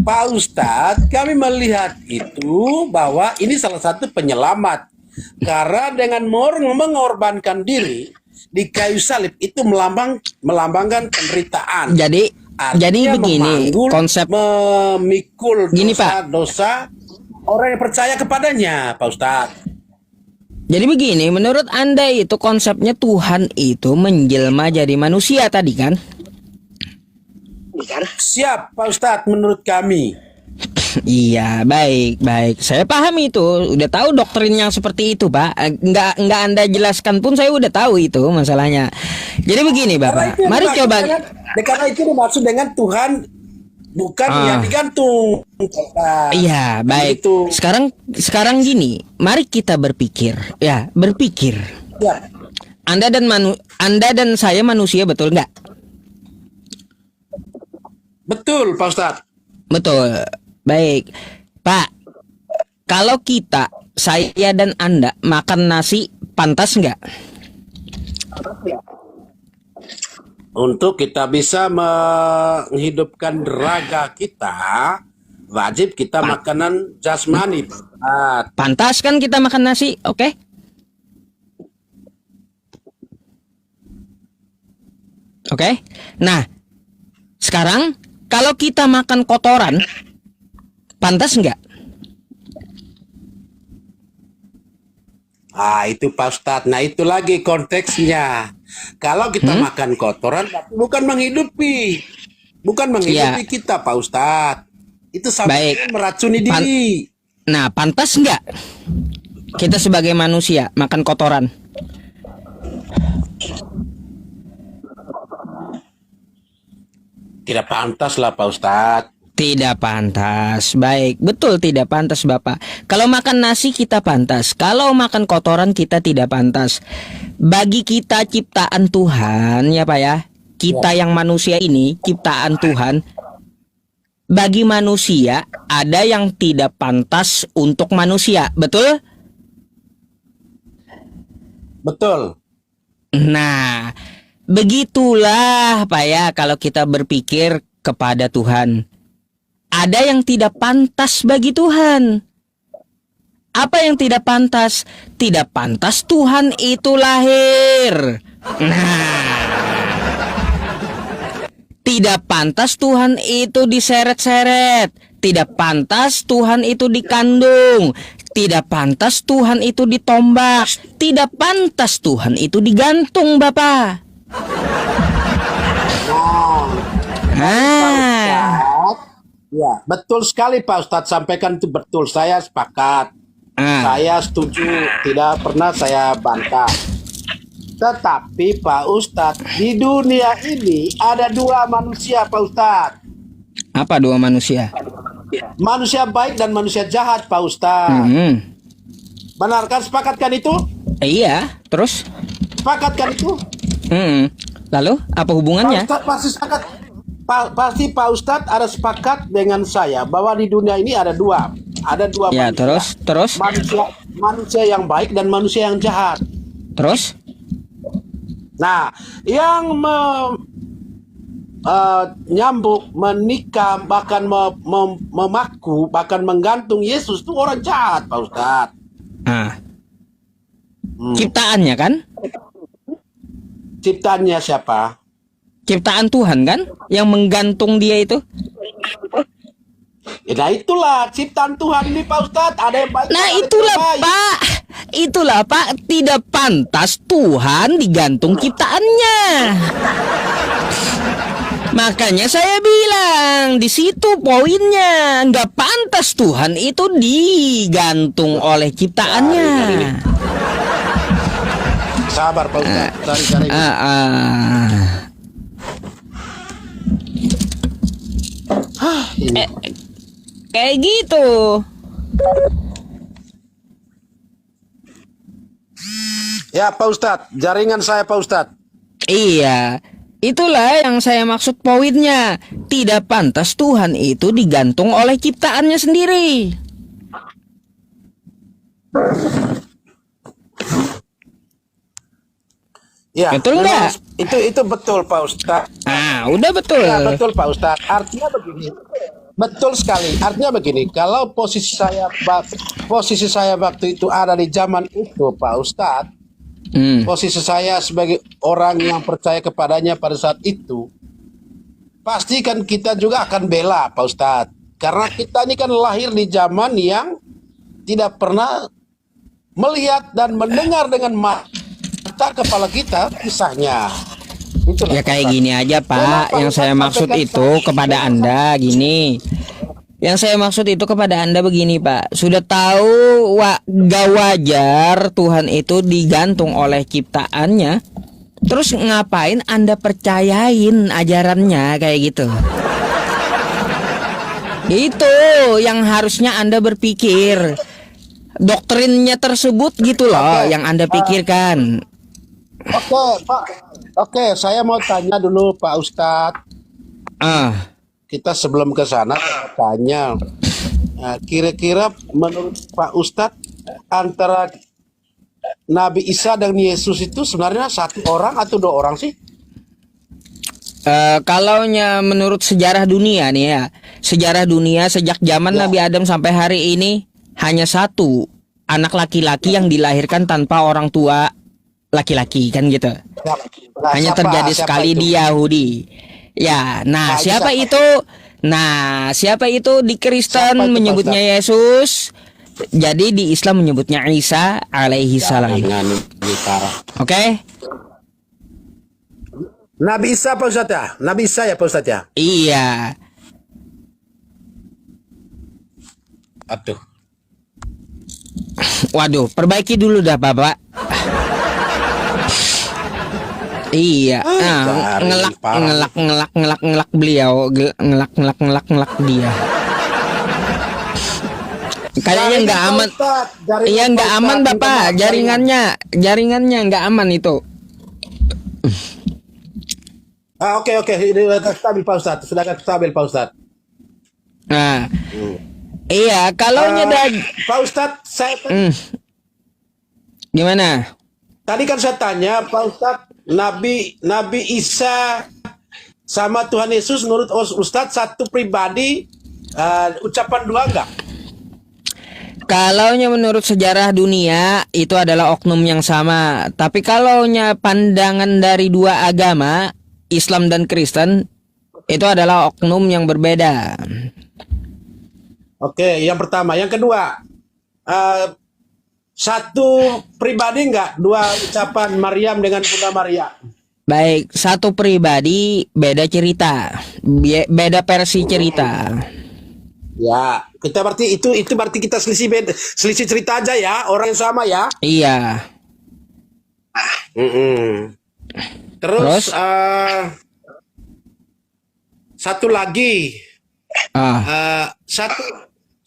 Pak Ustadz, kami melihat itu bahwa ini salah satu penyelamat. Karena dengan mengorbankan diri di kayu salib itu melambangkan penderitaan. Jadi begini konsep memikul gini, dosa orang yang percaya kepadanya, Pak Ustadz. Jadi begini, menurut Anda itu konsepnya Tuhan itu menjelma jadi manusia tadi kan? Siap, Pak Ustadz, menurut kami. Iya, baik. Saya paham itu. Udah tahu doktrin yang seperti itu, Pak. Enggak Anda jelaskan pun saya udah tahu itu masalahnya. Jadi begini, Bapak. Mari coba. Karena itu dimaksud dengan Tuhan bukan yang digantung. Iya, baik. Itu. Sekarang gini, mari kita berpikir. Ya, berpikir. Ya. Anda dan saya manusia, betul nggak? Betul, Pak Ustadz. Betul. Baik, Pak. Kalau saya dan Anda makan nasi, pantas nggak? Untuk kita bisa menghidupkan raga kita, wajib kita makanan jasmani. Pantas kan kita makan nasi, oke? Oke. Nah, sekarang kalau kita makan kotoran, pantas nggak? Itu Pak Ustadz. Nah itu lagi konteksnya. Kalau kita makan kotoran, bukan menghidupi kita Pak Ustadz. Itu sampai meracuni diri. Nah, pantas nggak kita sebagai manusia makan kotoran? Tidak pantas lah Pak Ustadz. Tidak pantas. Baik, betul tidak pantas Bapak. Kalau makan nasi kita pantas. Kalau makan kotoran kita tidak pantas. Bagi kita ciptaan Tuhan ya Pak ya. Kita yang manusia ini ciptaan Tuhan. Bagi manusia ada yang tidak pantas untuk manusia. Betul? Betul. Nah, begitulah Pak ya kalau kita berpikir kepada Tuhan. Ada yang tidak pantas bagi Tuhan. Apa yang tidak pantas? Tidak pantas Tuhan itu lahir. Nah, tidak pantas Tuhan itu diseret-seret. Tidak pantas Tuhan itu dikandung. Tidak pantas Tuhan itu ditombak. Tidak pantas Tuhan itu digantung, Bapak. Ya, betul sekali Pak Ustadz sampaikan itu betul. Saya sepakat. Saya setuju. Tidak pernah saya bantah. Tetapi Pak Ustadz, di dunia ini ada dua manusia Pak Ustadz. Apa dua manusia? manusia baik dan manusia jahat, Pak Ustadz. Benar kan? Sepakat kan itu? Iya, terus? Sepakat kan itu? Lalu apa Pak hubungannya? Ustadz pasti sepakat. Pasti Pak Ustadz ada sepakat dengan saya bahwa di dunia ini ada dua. Ada dua Ya, manusia. terus? Manusia yang baik dan manusia yang jahat. Terus? Nah, yang nyambuk, menikah, bahkan memaku, bahkan menggantung Yesus itu orang jahat, Pak Ustadz. Nah, ciptaannya kan? Ciptaannya siapa? Ciptaan Tuhan kan? Yang menggantung dia itu. Ya, nah itulah ciptaan Tuhan ini, Pak Ustadz. Ada yang baik. Nah, ada yang itulah baik. Pak. Itulah Pak, tidak pantas Tuhan digantung ciptaannya. Makanya saya bilang di situ poinnya, nggak pantas Tuhan itu digantung oleh ciptaannya. Sabar Pak Ustadz. Cari. Kayak gitu. Ya Pak Ustadz, jaringan saya Pak Ustadz. Iya, itulah yang saya maksud poinnya. Tidak pantas Tuhan itu digantung oleh ciptaannya sendiri. Ya, Betul memang nggak? itu betul Pak Ustadz. Ah, udah betul. Ya, betul Pak Ustadz. Artinya begini. Betul sekali. Artinya begini, kalau posisi saya waktu itu ada di zaman itu Pak Ustadz, posisi saya sebagai orang yang percaya kepadanya pada saat itu, pasti kan kita juga akan bela Pak Ustadz. Karena kita ini kan lahir di zaman yang tidak pernah melihat dan mendengar dengan mata kepala kita kisahnya. Itulah, Ya kayak Pak gini aja Pak, yang saya maksud itu kepada Anda gini. Yang saya maksud itu kepada Anda begini Pak. Sudah tahu gak wajar Tuhan itu digantung oleh ciptaannya. Terus ngapain Anda percayain ajarannya kayak gitu? Itu yang harusnya Anda berpikir. Doktrinnya tersebut gitu loh yang Anda pikirkan. Oke, Pak. Oke, saya mau tanya dulu Pak Ustadz. Kita sebelum ke sana tanya, kira-kira menurut Pak Ustadz antara Nabi Isa dan Yesus itu sebenarnya satu orang atau dua orang sih? Kalaunya menurut sejarah dunia nih ya, sejarah dunia sejak zaman Nabi Adam sampai hari ini hanya satu anak laki-laki yang dilahirkan tanpa orang tua laki-laki kan gitu. Hanya terjadi sekali itu? di Yahudi. Ya, nah siapa itu? Nah, siapa itu di Kristen Siapa itu, menyebutnya Yesus? Jadi di Islam menyebutnya Isa alaihi salam. Oke? Nabi Isa Pak Ustadz ya? Nabi Isa ya Pak Ustadz ya? Iya. Aduh. Waduh, perbaiki dulu dah Bapak. Iya, ngelak beliau, ngelak dia. Kayaknya nggak aman. Iya nggak aman Bapak, jaringannya nggak aman itu. Oke, sudah stabil Pak Ustadz. Nah, iya kalau Pak Ustadz, saya gimana? tadi kan saya tanya Pak Ustadz, Nabi Isa sama Tuhan Yesus menurut Ustadz satu pribadi, ucapan dua enggak? Kalaunya menurut sejarah dunia itu adalah oknum yang sama. Tapi kalaunya pandangan dari dua agama, Islam dan Kristen, itu adalah oknum yang berbeda. Oke, yang pertama. Yang kedua, satu pribadi enggak? Dua ucapan Maryam dengan Bunda Maria. Baik, satu pribadi beda cerita, beda versi cerita. Ya, kita berarti itu berarti kita selisih cerita aja ya, orang yang sama ya. Iya. Terus satu lagi, Ah, Satu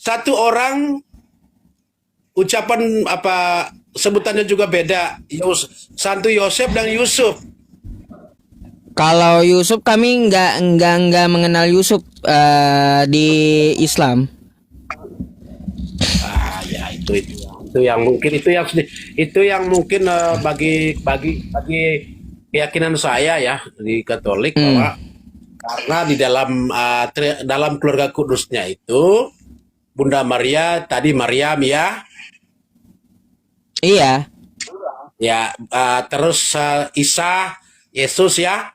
satu orang ucapan apa sebutannya juga beda. Santo Yosef dan Yusuf. kalau Yusuf kami nggak mengenal Yusuf di Islam. Ya itu yang mungkin itu yang mungkin bagi keyakinan saya ya di Katolik bahwa karena di dalam keluarga kudusnya itu Bunda Maria tadi Maryam ya Iya. terus Isa Yesus ya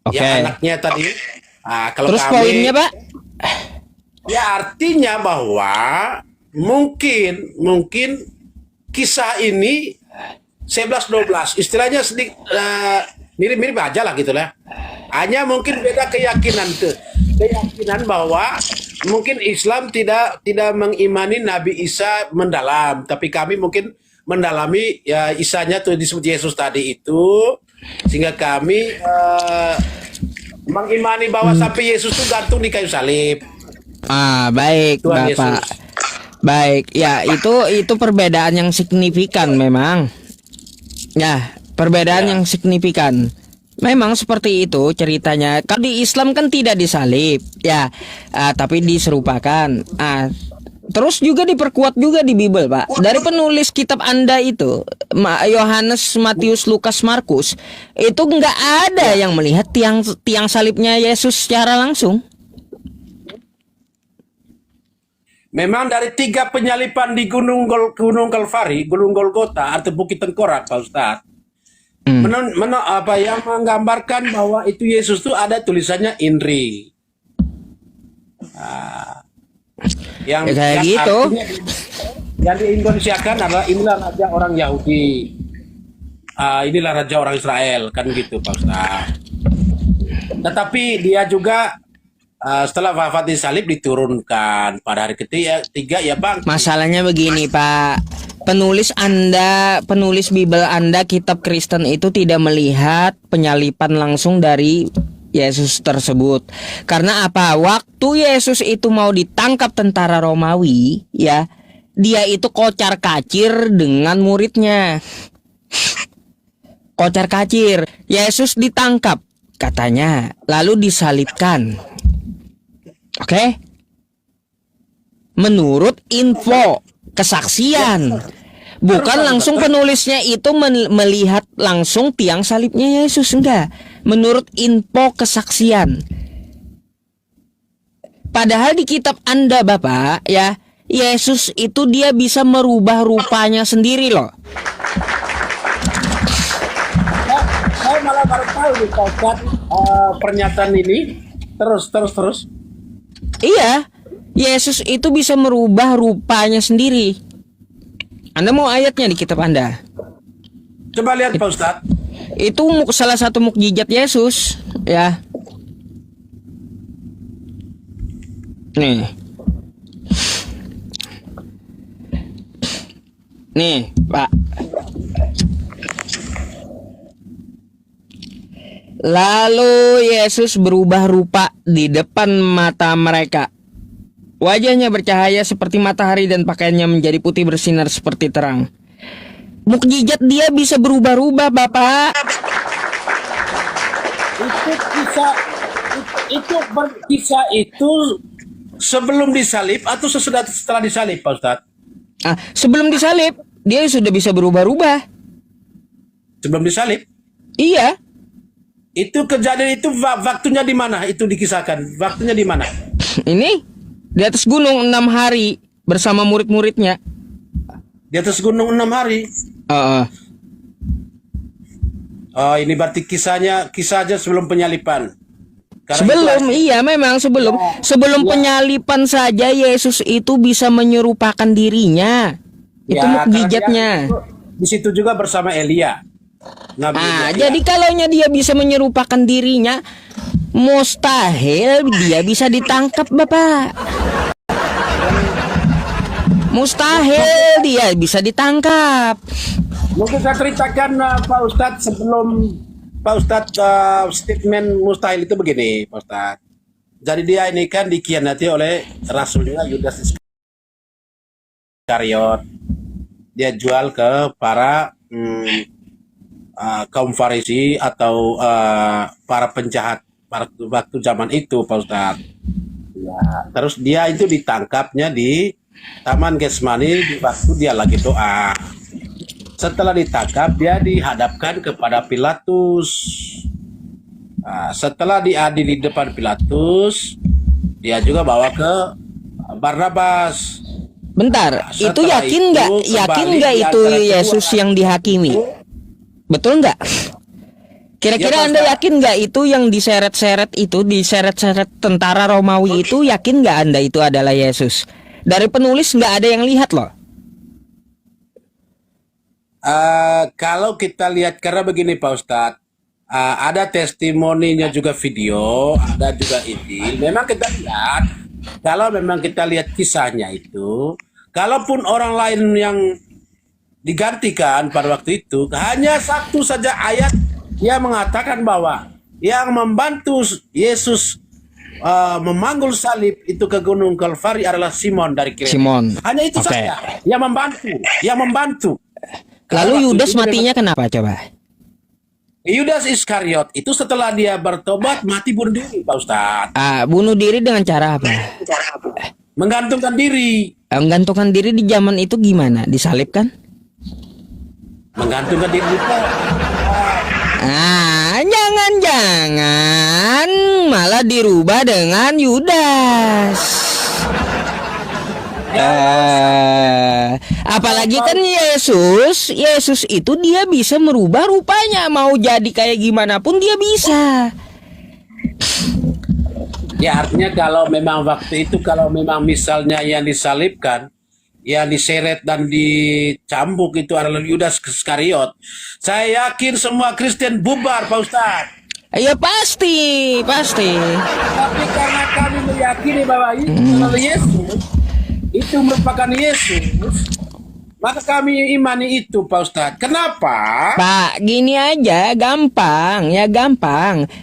Oke. yang anaknya tadi. Kalau Terus kami poinnya, Pak? ya artinya bahwa mungkin kisah ini 11-12 istilahnya sedikit mirip-mirip aja lah gitu lah. Hanya mungkin beda keyakinan bahwa mungkin Islam tidak mengimani Nabi Isa mendalam, tapi kami mungkin mendalami ya Isanya tuh disebut Yesus tadi itu, sehingga kami mengimani bahwa sampai Yesus tuh gantung di kayu salib. Baik, Tuhan Bapak. Yesus. Baik, ya itu perbedaan yang signifikan memang. Ya, perbedaan yang signifikan. Memang seperti itu ceritanya. Kalau di Islam kan tidak disalib, ya, tapi diserupakan. Terus juga diperkuat juga di Bible, Pak. Dari penulis kitab Anda itu, Yohanes, Matius, Lukas, Markus, itu nggak ada yang melihat tiang salibnya Yesus secara langsung. Memang dari 3 penyalipan di Gunung Kalvari, Gunung Golgota atau Bukit Tengkorak, Pak Ustadz, yang menggambarkan bahwa itu Yesus itu ada tulisannya INRI. Yang kayak yang gitu. artinya yang diindonesiakan adalah inilah raja orang Yahudi, inilah raja orang Israel, kan gitu Pak Ustadz. Tetapi dia juga setelah wafat di salib diturunkan pada hari ketiga ya Bang. Masalahnya begini, Pak. Penulis Bible Anda, kitab Kristen itu tidak melihat penyalipan langsung dari Yesus tersebut. Karena apa? Waktu Yesus itu mau ditangkap tentara Romawi, ya, dia itu kocar-kacir dengan muridnya. Kocar-kacir. Yesus ditangkap, katanya, lalu disalibkan. Oke? Menurut info kesaksian, bukan langsung penulisnya itu melihat langsung tiang salibnya Yesus, enggak. Menurut info kesaksian. Padahal di kitab Anda, Bapak, ya, Yesus itu dia bisa merubah rupanya sendiri loh. Saya malah baru tahu nih Pak Ustadz, pernyataan ini. Terus. Iya, Yesus itu bisa merubah rupanya sendiri. Anda mau ayatnya di kitab Anda? Coba lihat Pak Ustadz. Itu salah satu mukjizat Yesus, ya. Nih, Pak. Lalu Yesus berubah rupa di depan mata mereka. Wajahnya bercahaya seperti matahari dan pakaiannya menjadi putih bersinar seperti terang. Mukjizat dia bisa berubah-ubah, Bapak. Kisah itu sebelum disalib atau setelah disalib Pak Ustadz? Sebelum disalib, dia sudah bisa berubah-ubah. Sebelum disalib? Iya. Itu kejadian itu waktunya di mana? Itu dikisahkan. Waktunya di mana? Ini di atas gunung 6 hari bersama murid-muridnya. Di atas gunung 6 hari. Ini berarti kisahnya sebelum penyalipan. Sebelum, iya memang sebelum penyalipan saja Yesus itu bisa menyerupakan dirinya. Itu mukjizatnya. Di situ juga bersama Elia. Jadi kalaunya dia bisa menyerupakan dirinya, mustahil dia bisa ditangkap, Bapak. Mustahil dia bisa ditangkap. Mungkin saya ceritakan Pak Ustadz sebelum Pak Ustadz statement mustahil itu begini Pak Ustadz. Jadi dia ini kan dikhianati oleh rasulnya Yudas Iskariot. Dia jual ke para kaum Farisi atau para penjahat pada waktu zaman itu, Pak Ustadz. Ya, terus dia itu ditangkapnya di Taman Getsemani di waktu dia lagi doa. Setelah ditangkap, dia dihadapkan kepada Pilatus. Nah, setelah diadili di depan Pilatus, dia juga bawa ke Barnabas. Bentar, itu Setelah yakin itu, nggak kembali di itu antara Yesus kedua yang dihakimi? Betul nggak? Kira-kira Ya, Pak Anda Ustadz. yakin nggak itu yang diseret-seret tentara Romawi itu, yakin nggak Anda itu adalah Yesus? Dari penulis nggak ada yang lihat loh. Kalau kita lihat, karena begini Pak Ustadz, ada testimoninya juga video, ada juga ini. Memang kita lihat, kalau memang kita lihat kisahnya itu, kalaupun orang lain yang digantikan pada waktu itu, hanya satu saja ayat yang mengatakan bahwa yang membantu Yesus memanggul salib itu ke Gunung Kalvari adalah Simon dari Kirene. Simon. Hanya itu Oke. saja yang membantu. Lalu Waktu Yudas itu matinya kenapa coba? Yudas Iskariot itu setelah dia bertobat mati bunuh diri, Pak Ustadz. Bunuh diri dengan cara apa? Menggantungkan diri. Menggantungkan diri di zaman itu gimana? Disalib kan? Menggantungkan diri itu. Jangan-jangan malah dirubah dengan Yudas. Apalagi kan Yesus itu dia bisa merubah rupanya, mau jadi kayak gimana pun dia bisa. Ya artinya kalau memang waktu itu, kalau memang misalnya yang disalibkan, yang diseret dan dicambuk itu adalah Yudas Iskariot, saya yakin semua Kristen bubar, Pak Ustadz. Ya pasti. Tapi karena kami meyakini bahwa itu adalah Yesus, itu merupakan Yesus, maka kami imani itu, Pak Ustadz. Kenapa? Pak, gini aja, gampang.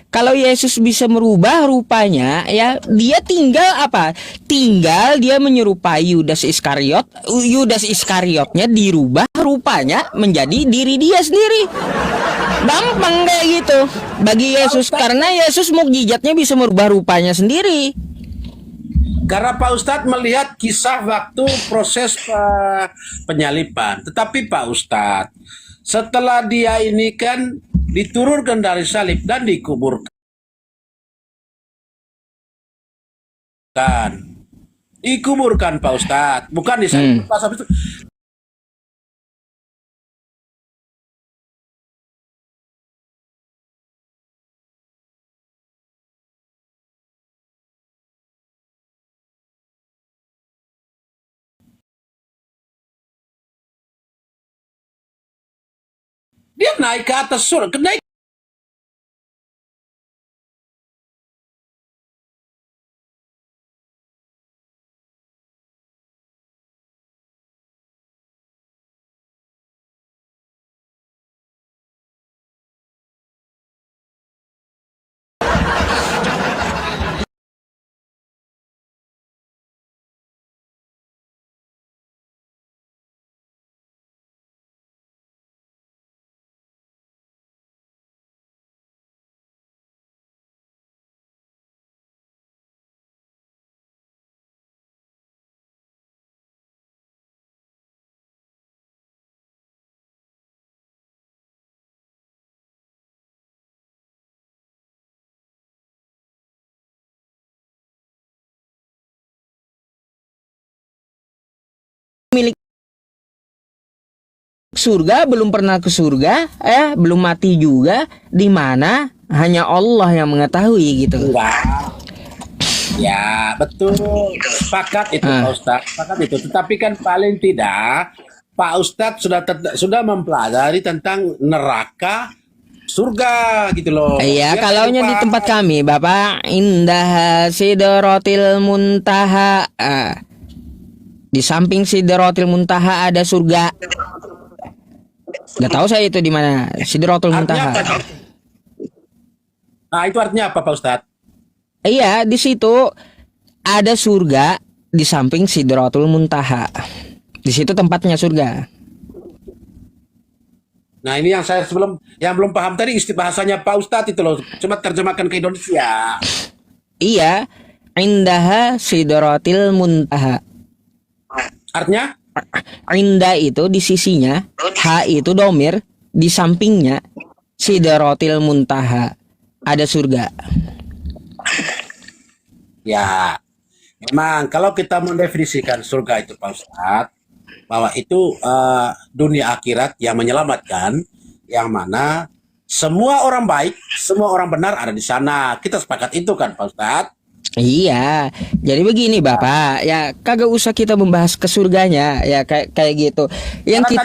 Kalau Yesus bisa merubah rupanya, ya dia tinggal apa? Tinggal dia menyerupai Yudas Iskariot. Yudas Iskariotnya dirubah rupanya menjadi diri dia sendiri. Gampang kayak gitu bagi Yesus, karena Yesus mukjizatnya bisa merubah rupanya sendiri. Karena Pak Ustadz melihat kisah waktu proses penyaliban. Tetapi Pak Ustadz, setelah dia ini kan diturunkan dari salib dan dikuburkan. Dikuburkan Pak Ustadz, bukan disalib. Pas habis itu dia naik ke atas surga, naik. Milik surga, belum pernah ke surga, belum mati juga, di mana hanya Allah yang mengetahui gitu. Enggak. Ya betul, sepakat itu Pak Ustadz, sepakat itu. Tetapi kan paling tidak Pak Ustadz sudah mempelajari tentang neraka, surga gitu loh. Iya, Biar kalaunya di lupa. tempat kami, Bapak, indah sidratil muntaha. Di samping sidratil muntaha ada surga. Gak tahu saya itu di mana sidratul Artinya muntaha. apa? Nah itu artinya apa Pak Ustadz? Iya, di situ ada surga di samping Sidratul Muntaha. Di situ tempatnya surga. Nah ini yang saya yang belum paham tadi bahasanya Pak Ustadz itu loh. Coba terjemahkan ke Indonesia. Iya, indaha Sidratil Muntaha. Artinya? Indah itu di sisinya, ha itu domir, di sampingnya Sidratil Muntaha ada surga. Ya, memang kalau kita mendefinisikan surga itu Pak Ustadz, bahwa itu dunia akhirat yang menyelamatkan, yang mana semua orang baik, semua orang benar ada di sana. Kita sepakat itu kan Pak Ustadz? Iya, jadi begini Bapak, ya kagak usah kita membahas ke surganya, ya kayak gitu. Yang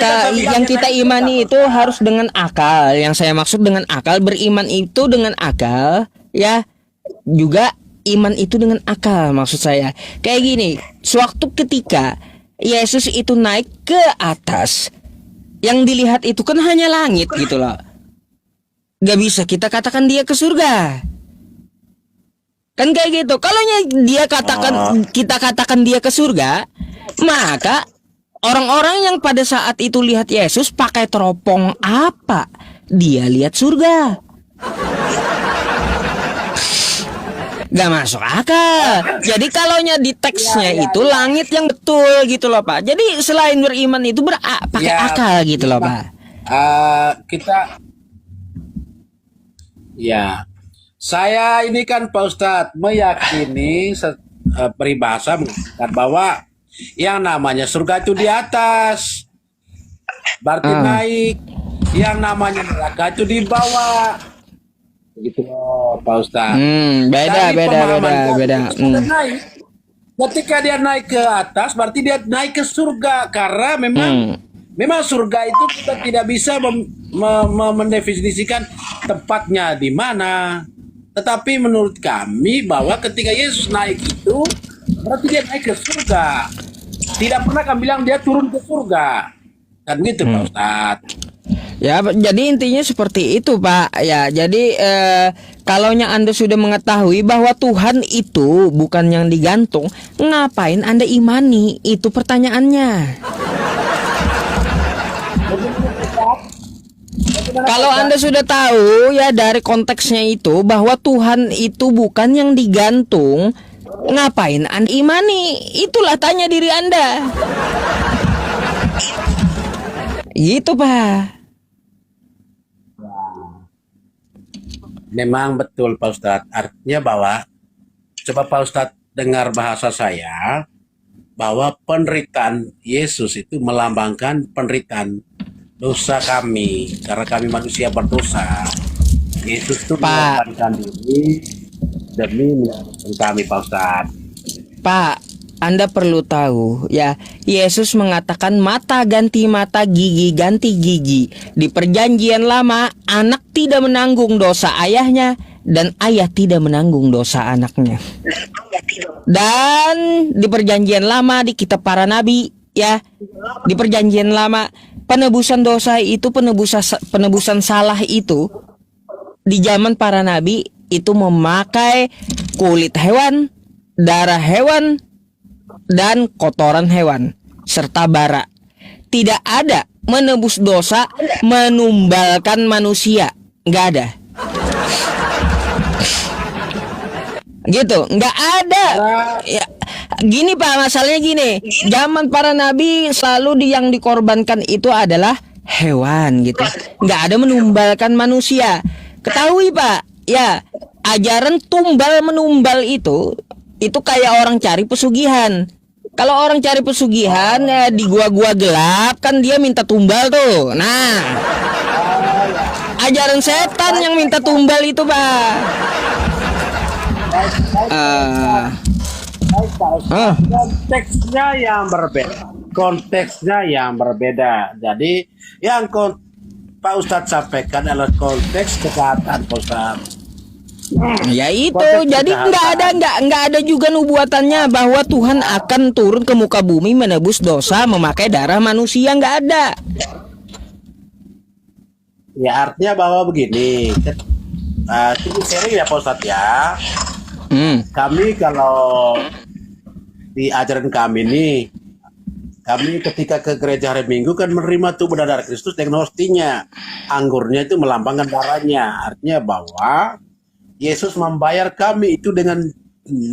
kita imani itu harus dengan akal. Yang saya maksud dengan akal, beriman itu dengan akal, ya juga iman itu dengan akal maksud saya. Kayak gini, suatu ketika Yesus itu naik ke atas, yang dilihat itu kan hanya langit gitu loh. Gak bisa kita katakan dia ke surga. Kan kayak gitu. Kalau kita katakan dia ke surga, maka orang-orang yang pada saat itu lihat Yesus pakai teropong apa? Dia lihat surga. Gak masuk akal. Jadi kalaunya di teksnya itu langit yang betul gitu loh Pak. Jadi selain beriman itu pakai akal gitu loh Pak. Saya ini kan Pak Ustadz meyakini peribahasa mengatakan bahwa yang namanya surga itu di atas, berarti naik. Yang namanya neraka itu di bawah. Begitu loh Pak Ustadz. Beda. Naik. Ketika dia naik ke atas berarti dia naik ke surga, karena memang surga itu kita tidak bisa mendefinisikan tempatnya di mana. Tetapi menurut kami bahwa ketika Yesus naik itu berarti dia naik ke surga. Tidak pernah kami bilang dia turun ke surga. Kan gitu Pak Ustadz. Ya, jadi intinya seperti itu Pak. Ya, jadi kalaunya Anda sudah mengetahui bahwa Tuhan itu bukan yang digantung, ngapain Anda imani? Itu pertanyaannya. Kalau Anda sudah tahu ya dari konteksnya itu bahwa Tuhan itu bukan yang digantung, ngapain Anda imani? Itulah tanya diri Anda. Gitu Pak. Memang betul Pak Ustadz. Artinya bahwa coba Pak Ustadz dengar bahasa saya, bahwa penderitaan Yesus itu melambangkan penderitaan dosa kami, karena kami manusia berdosa. Yesus itu mengorbankan diri demi menyelamatkan kami Pak Ustadz. Pak, Anda perlu tahu ya, Yesus mengatakan mata ganti mata, gigi ganti gigi. Di perjanjian lama, anak tidak menanggung dosa ayahnya dan ayah tidak menanggung dosa anaknya. Dan di perjanjian lama, di kitab para nabi ya, di perjanjian lama, penebusan dosa itu, penebusan salah itu di zaman para nabi itu memakai kulit hewan, darah hewan, dan kotoran hewan serta bara. Tidak ada menebus dosa menumbalkan manusia, nggak ada. Gitu, nggak ada. Ya, gini Pak, masalahnya gini. Zaman para nabi selalu yang dikorbankan itu adalah hewan gitu. Nggak ada menumbalkan manusia. Ketahui Pak, ya ajaran tumbal menumbal itu kayak orang cari pesugihan. Kalau orang cari pesugihan ya di gua-gua gelap kan dia minta tumbal tuh. Nah, ajaran setan yang minta tumbal itu Pak. Konteksnya yang berbeda. Jadi yang Pak Ustadz sampaikan adalah konteks kejahatan Pak Ustadz. Ya itu, jadi nggak ada juga nubuatannya bahwa Tuhan akan turun ke muka bumi menebus dosa memakai darah manusia, nggak ada. Ya artinya bahwa begini, ini sering ya Pak Ustadz ya. Kami kalau di ajaran kami nih, kami ketika ke gereja hari Minggu kan menerima tubuh dan darah Kristus dengan hostinya. Anggurnya itu melambangkan darahnya. Artinya bahwa Yesus membayar kami itu dengan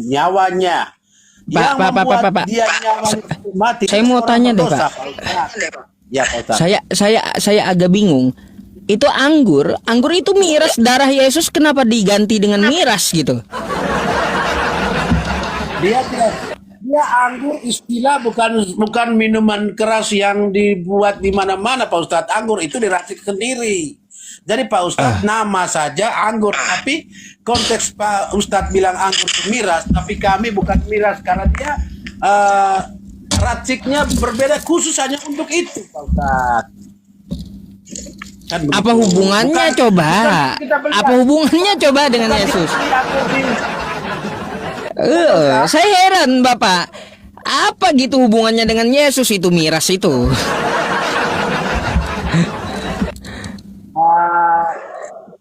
nyawanya. Yang membuat dia nyawanya mati. Saya mau tanya deh, Pak. Ya, Pak Ustaz. Saya agak bingung. Itu anggur itu miras darah Yesus, kenapa diganti dengan miras gitu? Dia anggur istilah, bukan minuman keras yang dibuat di mana-mana, Pak Ustadz. Anggur itu diracik sendiri. Jadi Pak Ustadz nama saja anggur, tapi konteks Pak Ustadz bilang anggur itu miras, tapi kami bukan miras karena dia raciknya berbeda khusus hanya untuk itu, Pak Ustadz. Kan Apa begitu. hubungannya Bukan- coba? bukan kita beli- Apa hubungannya coba dengan bukan Yesus? kita beli anggur di- Saya heran Bapak. Apa gitu hubungannya dengan Yesus itu miras itu?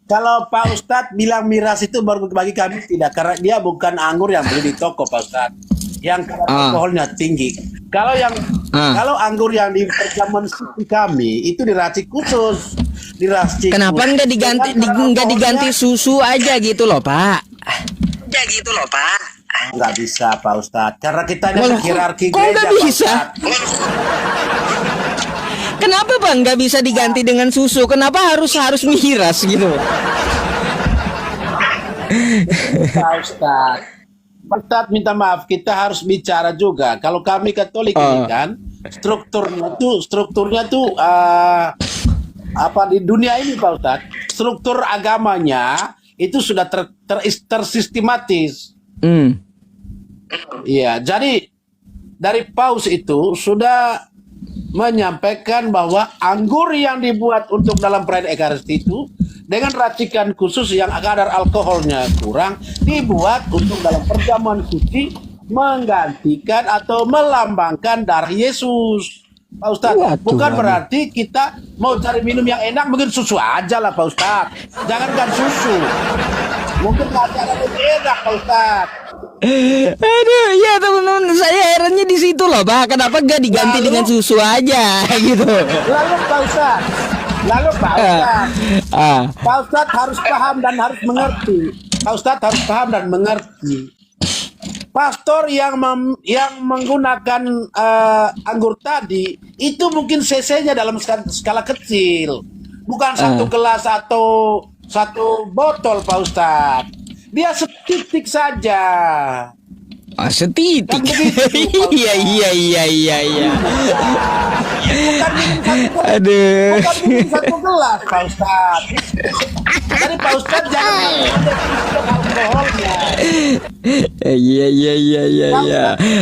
Kalau Pak Ustadz bilang miras itu baru bagi kami tidak, karena dia bukan anggur yang beli di toko, Pak Ustadz, yang kadar alkoholnya tinggi. Kalau anggur yang di perjamuan suci kami itu diracik khusus, diracik. Kenapa khusus. nggak diganti Dengan kadar nggak diganti alkoholnya susu aja gitu loh Pak? nggak bisa, Pak Ustadz, karena kita Loh, ada hierarki kok nggak gereja, Pak bisa? Ustadz. Kenapa Bang nggak bisa diganti dengan susu? Kenapa harus miras gitu? Pak Ustadz. Pak Ustadz minta maaf, kita harus bicara juga. Kalau kami Katolik ini kan strukturnya tuh apa di dunia ini, Pak Ustadz, struktur agamanya itu sudah tersistematis. Iya, jadi dari Paus itu sudah menyampaikan bahwa anggur yang dibuat untuk dalam perayaan Ekaristi itu dengan racikan khusus yang kadar alkoholnya kurang dibuat untuk dalam perjamuan suci menggantikan atau melambangkan darah Yesus. Pak Ustadz, Waduh, bukan waduh. berarti kita mau cari minum yang enak mungkin susu aja lah, Pak Ustadz. Jangankan susu, mungkin ada lebih enak, Pak Ustadz. Aduh, ya teman-teman, saya herannya di situ loh, Pak. Kenapa nggak diganti Lalu? dengan susu aja gitu? Lalu Pak Ustadz, Pak Ustadz harus paham dan harus mengerti. Pak Ustadz harus paham dan mengerti. Pastor yang menggunakan anggur tadi itu mungkin cc-nya dalam skala kecil, bukan satu gelas atau satu botol, Pak Ustadz. Dia setitik saja. Setitik. Kan begitu, Pak Iya. Bukan minum satu gelas. Aduh. Bukan minum satu gelas, Pak Ustadz. Jadi Pak Ustadz jangan mendefinisikan alkoholnya. Iya.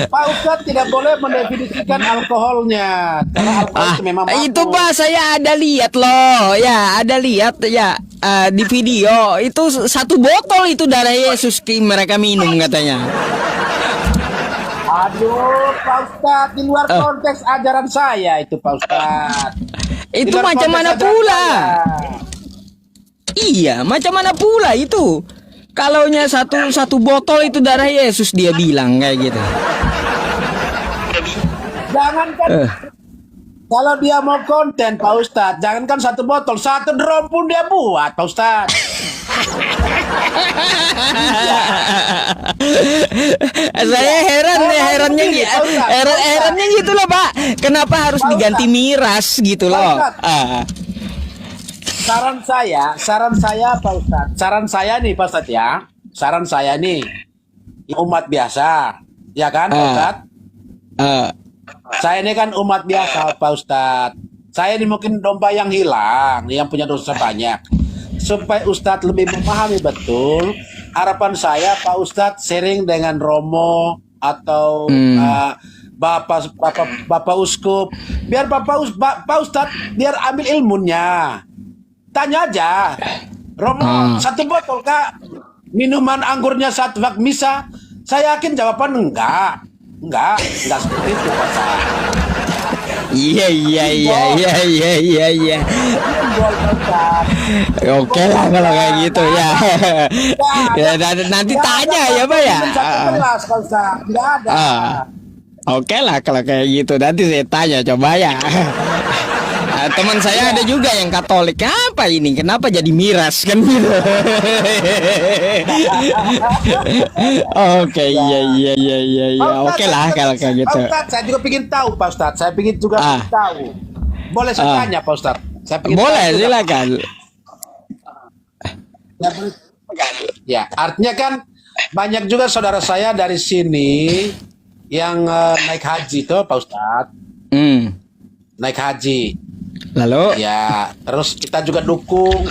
Pak Ustadz tidak boleh mendefinisikan alkoholnya. Karena alkohol itu memang Itu mabuk. Pak, saya ada lihat loh. Ya, ada lihat ya di video. Itu satu botol itu darah Yesus mereka minum katanya. Aduh, Pak Ustadz, di luar konteks ajaran saya itu, Pak Ustadz. Di Itu luar macam konteks mana ajaran pula? saya. Iya, macam mana pula itu? Kalaunya satu botol itu darah Yesus dia bilang kayak gitu. Jangankan kalau dia mau konten, Pak Ustadz, jangankan satu botol, satu drum pun dia buat, Pak Ustadz. Saya herannya gitu loh Pak. Kenapa harus diganti miras gitu loh? Saran saya Pak Ustadz, saran saya nih Pak Ustadz ya, saran saya nih umat biasa, ya kan Pak Ustadz? Saya ini kan umat biasa Pak Ustadz. Saya ini mungkin domba yang hilang, yang punya dosa banyak. Supaya Ustadz lebih memahami betul, harapan saya Pak Ustadz sharing dengan Romo atau Bapak Uskup, biar Pak Ustadz biar ambil ilmunya. Tanya aja, Romo satu botol Kak, minuman anggurnya satu bak misa. Saya yakin jawaban enggak seperti itu Pak Ustadz. Iya iya iya iya iya iya iya. Simbol Pak Ustad. Oke lah kalau kayak gitu ya. Ya nanti tanya ya Pak ya. Jelas Pak Ustad, tidak ada. Ah. Oke lah kalau kayak gitu nanti saya tanya coba ya. Teman saya ada juga yang Katolik. Apa ini? Kenapa jadi miras kan gitu? Oke, iya iya iya iya iya. Pak Oke Ustadz, lah kalau kayak gitu. Pak Ustadz, saya juga ingin tahu Pak Ustadz. Saya ingin juga tahu. Boleh saya tanya Pak Ustadz? Saya ingin Boleh tahu juga. silakan. Ya, artinya kan banyak juga saudara saya dari sini yang naik haji tuh Pak Ustadz. Naik haji. Lalu? Ya, terus kita juga dukung.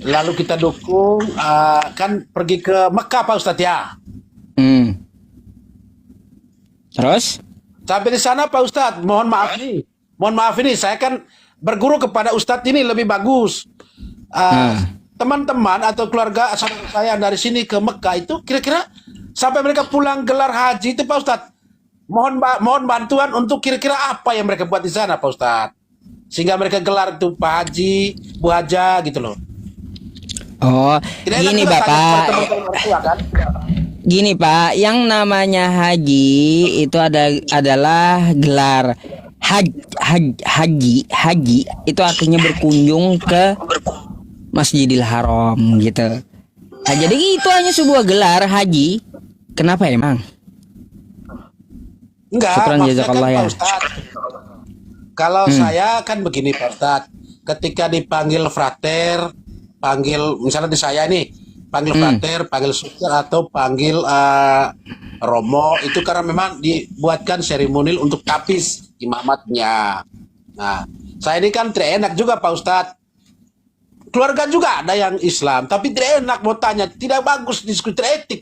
Lalu kita dukung kan pergi ke Mekah Pak Ustadz ya. Terus? Sampai di sana Pak Ustadz, mohon maaf nih, saya kan berguru kepada Ustadz ini lebih bagus. Teman-teman atau keluarga saudara saya dari sini ke Mekah itu kira-kira sampai mereka pulang gelar haji itu Pak Ustadz, mohon bantuan untuk kira-kira apa yang mereka buat di sana Pak Ustadz, sehingga mereka gelar itu Pak Haji, Bu Haja gitu loh. Oh, Tidak gini enak juga tanya kepada Bapak. teman-teman orang tua, kan? Gini Pak, yang namanya haji itu adalah gelar haji itu artinya berkunjung ke Masjidil Haram gitu. Nah, jadi itu hanya sebuah gelar haji. Kenapa emang? Enggak, Syukran, maksudnya kan jazakallah ya. Pak Ustadz, kalau saya kan begini Pak Ustadz, ketika dipanggil frater, panggil misalnya di saya nih, panggil frater, panggil suster atau panggil romo, itu karena memang dibuatkan seremonil untuk tapis imamatnya. Nah, saya ini kan tidak enak juga Pak Ustadz. Keluarga juga ada yang Islam, tapi tidak enak mau tanya, tidak bagus diskusi, tidak etik,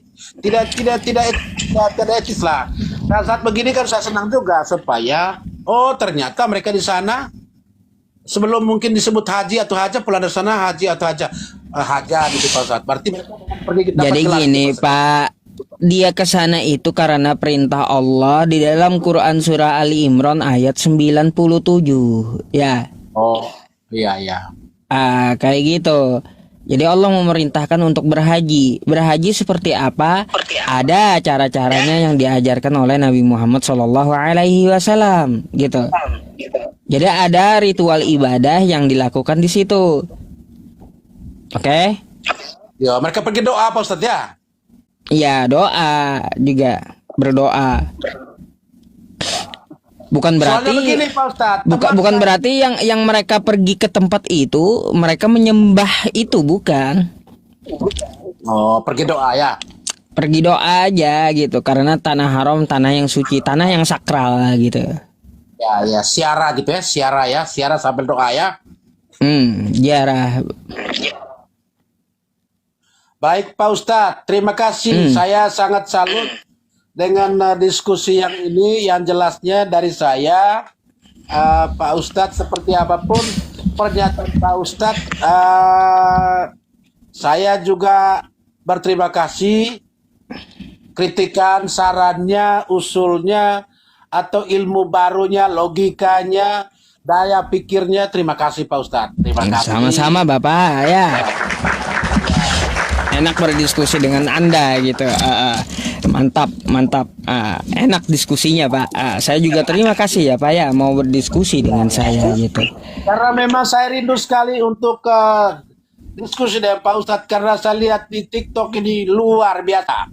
tidak etis lah. Nah, saat begini kan saya senang juga supaya ternyata mereka di sana sebelum mungkin disebut haji atau haja pulang dari sana haji atau haja gitu Pak Ustadz. Berarti mereka pergi kita Jadi gini Pak, dia ke sana itu karena perintah Allah di dalam Quran surah Ali Imran ayat 97 ya. Oh, iya. Kayak gitu. Jadi Allah memerintahkan untuk berhaji. Berhaji seperti apa? Ada cara-caranya yang diajarkan oleh Nabi Muhammad SAW, gitu. Jadi ada ritual ibadah yang dilakukan di situ. Oke? Ya, mereka pergi doa Pak Ustadz ya. Iya, doa juga, berdoa. Bukan berarti Soalnya begini Pak Ustadz, bukan berarti yang mereka pergi ke tempat itu mereka menyembah itu, bukan. Oh, pergi doa ya. Pergi doa aja gitu karena tanah haram, tanah yang suci, tanah yang sakral gitu. Ya, siara gitu ya, siara sambil doa ya. Ziarah. Baik Pak Ustadz, terima kasih. Saya sangat salut dengan diskusi yang ini, yang jelasnya dari saya, Pak Ustadz, seperti apapun pernyataan Pak Ustadz, saya juga berterima kasih. Kritikan, sarannya, usulnya, atau ilmu barunya, logikanya, daya pikirnya, terima kasih Pak Ustadz. Terima kasih. Sama-sama Bapak ya. Enak berdiskusi dengan Anda gitu. Mantap. Enak diskusinya Pak. Saya juga terima kasih ya Pak ya mau berdiskusi dengan saya gitu. Karena memang saya rindu sekali untuk diskusi dengan Pak Ustadz, karena saya lihat di TikTok ini luar biasa.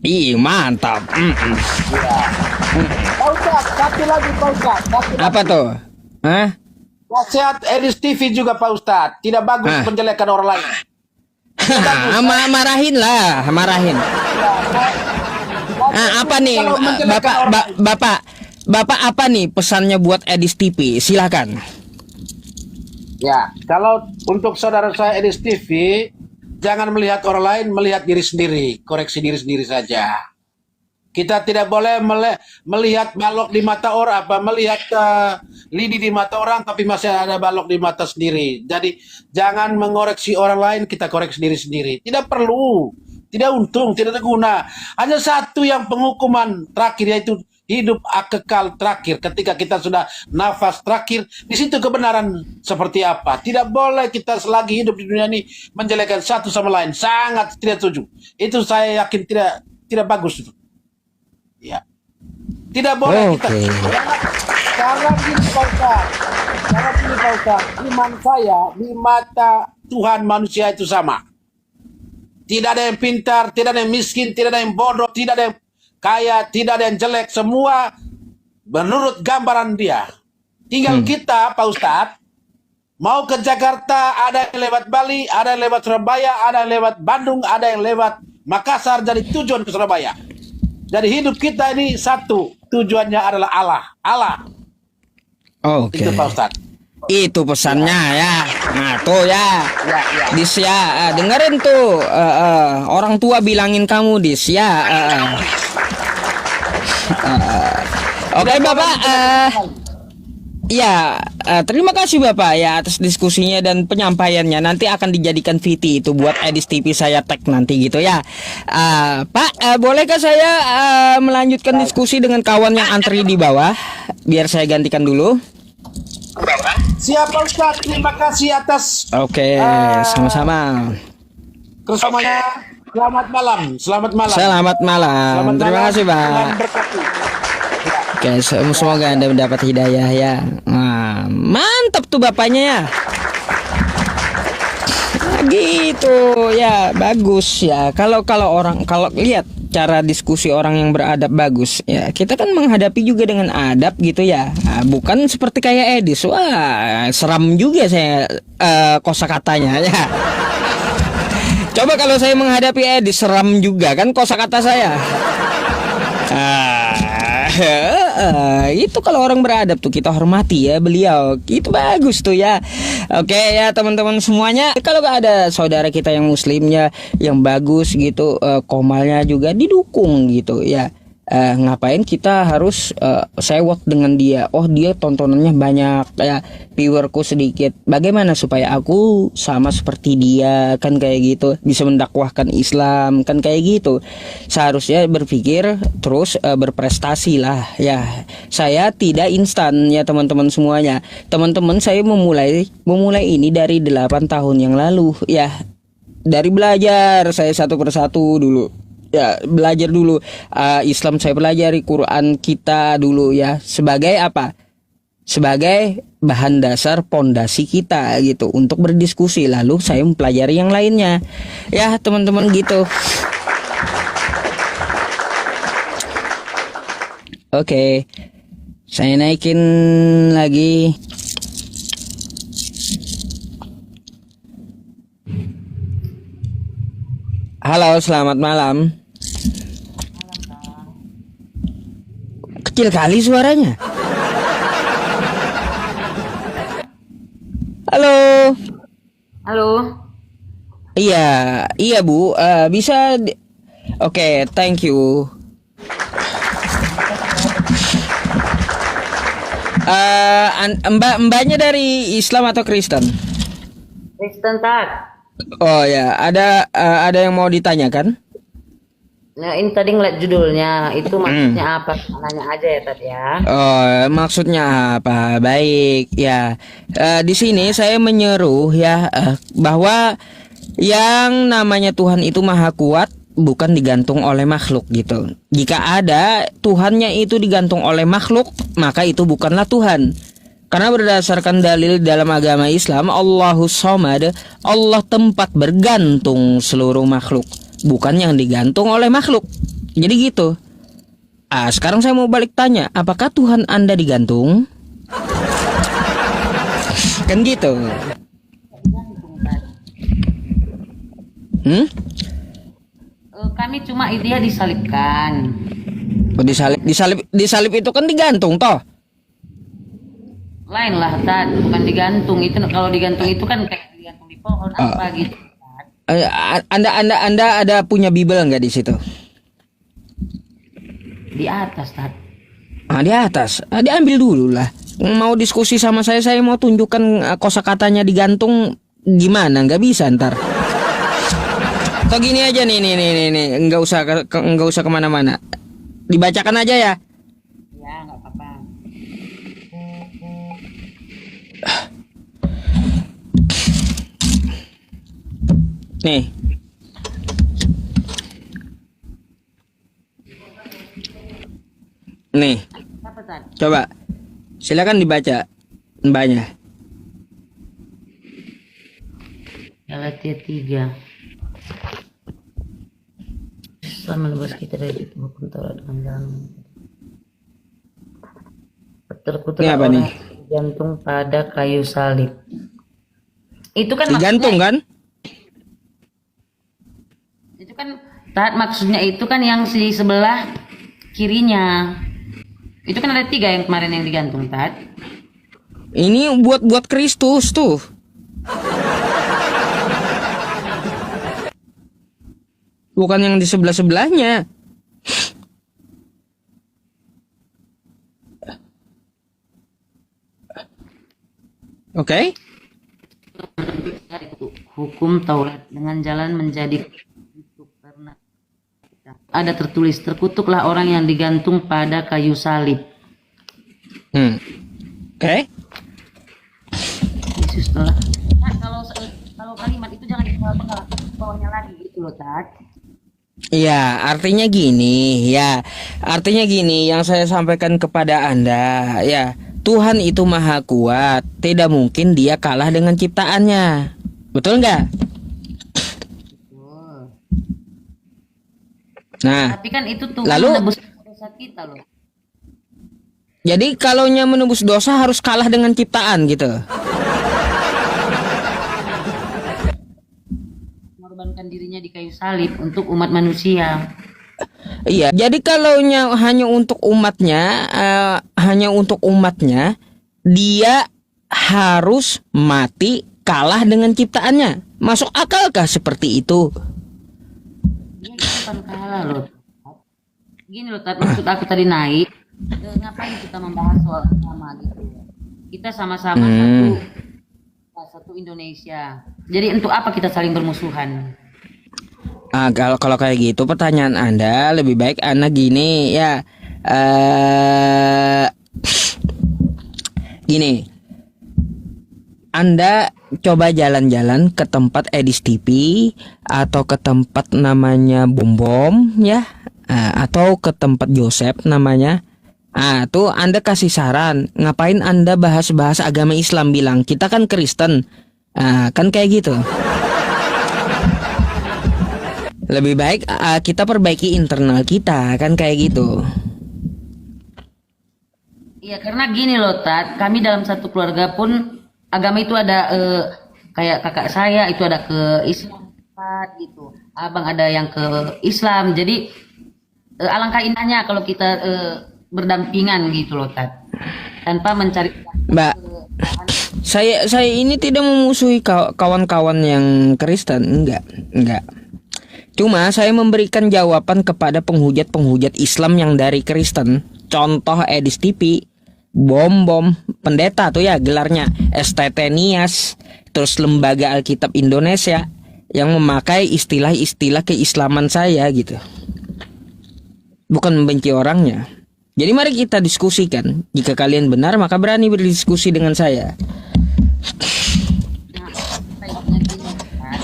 Ih, mantap. Pak Ustadz, satu lagi Pak Ustadz. Apa tuh? Hah? Nasihat Edis TV juga Pak Ustadz. Tidak bagus menjelekkan orang lain. Marahin. Apa nih Bapak apa nih pesannya buat Edis TV? Silakan. Ya, kalau untuk saudara saya Edis TV, jangan melihat orang lain, melihat diri sendiri, koreksi diri sendiri saja. Kita tidak boleh melihat balok di mata orang, melihat lidi di mata orang, tapi masih ada balok di mata sendiri. Jadi jangan mengoreksi orang lain, kita koreksi diri sendiri. Tidak perlu, tidak untung, tidak ada guna. Hanya satu yang penghukuman terakhir, yaitu hidup kekal terakhir. Ketika kita sudah nafas terakhir, di situ kebenaran seperti apa. Tidak boleh kita selagi hidup di dunia ini menjelekkan satu sama lain. Sangat tidak setuju. Itu saya yakin tidak bagus itu. Ya. Tidak boleh kita. Karena gini Pak Ustaz, iman saya di mata Tuhan manusia itu sama. Tidak ada yang pintar, tidak ada yang miskin, tidak ada yang bodoh, tidak ada yang kaya, tidak ada yang jelek. Semua menurut gambaran dia. Tinggal kita, Pak Ustadz, mau ke Jakarta, ada yang lewat Bali, ada yang lewat Surabaya, ada yang lewat Bandung, ada yang lewat Makassar, jadi tujuan ke Surabaya. Jadi hidup kita ini satu, tujuannya adalah Allah. Allah. Oke. Itu Pak Ustadz. Itu pesannya ya. Nah tuh ya. Ya. Dis ya, dengerin tuh orang tua bilangin kamu Dis ya. Oke Bapak. Ya, terima kasih Bapak ya atas diskusinya dan penyampaiannya. Nanti akan dijadikan VT itu buat Edis TV saya tag nanti gitu ya. Pak, bolehkah saya melanjutkan diskusi dengan kawan yang antri di bawah? Biar saya gantikan dulu. Siapa Ustaz? Terima kasih atas Oke, sama-sama. kersamaannya. Selamat malam. Selamat malam. Selamat malam. Terima kasih Pak. Tuhan berkati. Oke, semoga Anda mendapat hidayah ya. Nah, mantap tuh bapaknya ya. Gitu ya, bagus ya. Kalau lihat cara diskusi orang yang beradab bagus ya, kita kan menghadapi juga dengan adab gitu ya. Nah, bukan seperti kayak Edis. Wah, seram juga saya kosakatanya ya. Coba kalau saya menghadapi Edis, seram juga kan kosakata saya. Itu kalau orang beradab tuh kita hormati ya beliau. Itu bagus tuh ya. Oke ya teman-teman semuanya. Kalau gak ada saudara kita yang muslimnya yang bagus gitu, komalnya juga didukung gitu ya. Ngapain kita harus sewot dengan dia? Oh dia tontonannya banyak ya, viewerku sedikit. Bagaimana supaya aku sama seperti dia, kan kayak gitu, bisa mendakwahkan Islam kan kayak gitu. Seharusnya berpikir terus berprestasi lah ya. Saya tidak instan ya teman-teman semuanya. Teman-teman saya memulai ini dari 8 tahun yang lalu ya. Dari belajar saya satu persatu dulu. Ya belajar dulu Islam saya pelajari, Quran kita dulu ya, sebagai apa? Sebagai bahan dasar pondasi kita gitu untuk berdiskusi, lalu saya mempelajari yang lainnya ya teman-teman gitu. Oke, saya naikin lagi. Halo, selamat malam. Kecil kali suaranya. Halo. Halo. Iya Bu. Bisa. Oke, thank you. Mbaknya dari Islam atau Kristen? Kristen tak? Oh ya, ada yang mau ditanyakan? Nah, ini tadi ngeliat judulnya, itu maksudnya apa? Nanya aja ya tadi ya. Oh, maksudnya apa? Baik, ya. Di sini saya menyeru ya bahwa yang namanya Tuhan itu maha kuat, bukan digantung oleh makhluk gitu. Jika ada Tuhannya itu digantung oleh makhluk, maka itu bukanlah Tuhan. Karena berdasarkan dalil dalam agama Islam, Allahus Shomad, Allah tempat bergantung seluruh makhluk, bukan yang digantung oleh makhluk. Jadi gitu. Sekarang saya mau balik tanya, apakah Tuhan Anda digantung? Kan gitu. Kami cuma dia disalibkan. Disalib itu kan digantung toh. Lain lah Tad, bukan digantung. Itu kalau digantung itu kan kayak digantung di pohon apa gitu. Anda ada punya Bible nggak di situ? Di atas Tad. Di atas. Diambil dulu lah. Mau diskusi sama saya mau tunjukkan kosakatanya digantung gimana? Nggak bisa ntar. Atau gini aja nih, nggak usah kemana-mana. Dibacakan aja ya. Nih. Nih, Apa Tat? coba. Silakan dibaca mbaknya. Galatia 3. Islam melebas kita dari hukum Taurat dengan jalan terkutuk Ini apa orang nih? gantung pada kayu salib. Itu kan Digantung kan? itu kan Tat, maksudnya itu kan yang di sebelah kirinya. Itu kan ada 3 yang kemarin yang digantung Tat. Ini buat Kristus tuh. Bukan yang di sebelah-sebelahnya. Oke? Hukum Taurat dengan jalan menjadi kutuk karena ada tertulis terkutuklah orang yang digantung pada kayu salib. Oke? Yesus telah. Nah, kalau kalimat itu jangan dibawa ke bawahnya lagi gitu loh, Tat. Iya, artinya gini, ya. Artinya gini yang saya sampaikan kepada Anda, ya. Tuhan itu maha kuat, tidak mungkin dia kalah dengan ciptaannya. Betul nggak? Nah, Tapi kan itu Tuhan lalu- menebus dosa kita loh. jadi kalaunya menembus dosa harus kalah dengan ciptaan gitu. Mengorbankan dirinya di kayu salib untuk umat manusia. Iya, jadi kalaunya hanya untuk umatnya, dia harus mati kalah dengan ciptaannya. Masuk akalkah seperti itu? Dia itu bukan kalah loh. Gini loh, Tat, maksud aku tadi naik. Ngapain kita membahas soal agama gitu? Kita sama-sama satu Indonesia. Jadi untuk apa kita saling bermusuhan? Kalau kayak gitu pertanyaan Anda lebih baik Anda gini ya. Gini. Anda coba jalan-jalan ke tempat Edis TV atau ke tempat namanya Bom Bom ya, atau ke tempat Joseph namanya. Tuh Anda kasih saran, ngapain Anda bahas-bahas agama Islam, bilang kita kan Kristen. Kan kayak gitu. Lebih baik kita perbaiki internal kita, kan kayak gitu. Iya, karena gini loh, Tat, kami dalam satu keluarga pun agama itu ada kayak kakak saya itu ada ke Islam Tat, gitu. Abang ada yang ke Islam. Jadi alangkah indahnya kalau kita berdampingan gitu loh, Tat. Tanpa mencari Mbak, saya ini tidak memusuhi kawan-kawan yang Kristen, enggak. Cuma saya memberikan jawaban kepada penghujat-penghujat Islam yang dari Kristen. Contoh Edis TV, Bom Bom, pendeta tuh ya gelarnya, STT Nias, terus Lembaga Alkitab Indonesia yang memakai istilah-istilah keislaman saya gitu. Bukan membenci orangnya. Jadi mari kita diskusikan. Jika kalian benar maka berani berdiskusi dengan saya. baiknya gini, Tat.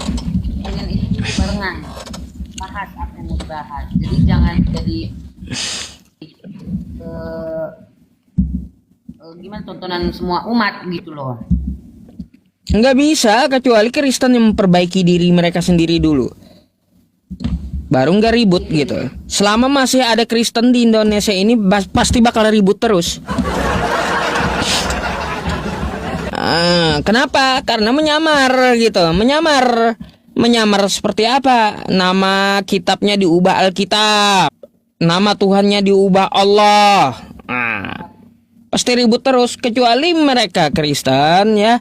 Kalian itu barengan bahas apa yang mau dibahas. Jadi jangan jadi gimana tontonan semua umat gitu loh. Nggak bisa kecuali Kristen yang memperbaiki diri mereka sendiri dulu, baru nggak ribut gitu. Selama masih ada Kristen di Indonesia ini pasti bakal ribut terus. Kenapa? Karena menyamar gitu. Menyamar seperti apa? Nama kitabnya diubah Alkitab, nama Tuhannya diubah Allah. Pasti ribut terus. Kecuali mereka Kristen ya,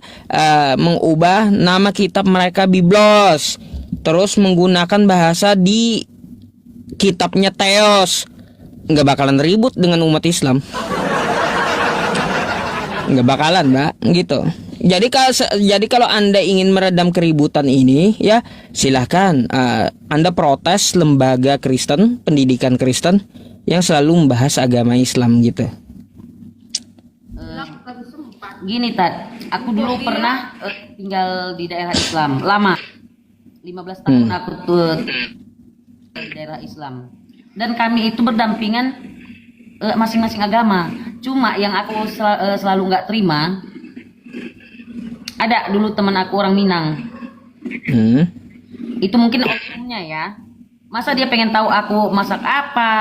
mengubah nama kitab mereka Biblos, terus menggunakan bahasa di kitabnya Theos, nggak bakalan ribut dengan umat Islam. Nggak bakalan, Mbak, gitu. Jadi kalau Anda ingin meredam keributan ini ya silahkan Anda protes lembaga Kristen, pendidikan Kristen yang selalu membahas agama Islam gitu. Gini, Tat, aku dulu pernah tinggal di daerah Islam lama. 15 tahun aku tuh di daerah Islam. Dan kami itu berdampingan masing-masing agama. Cuma yang aku selalu nggak terima, ada dulu teman aku orang Minang. Itu mungkin oknumnya ya. Masa dia pengen tahu aku masak apa,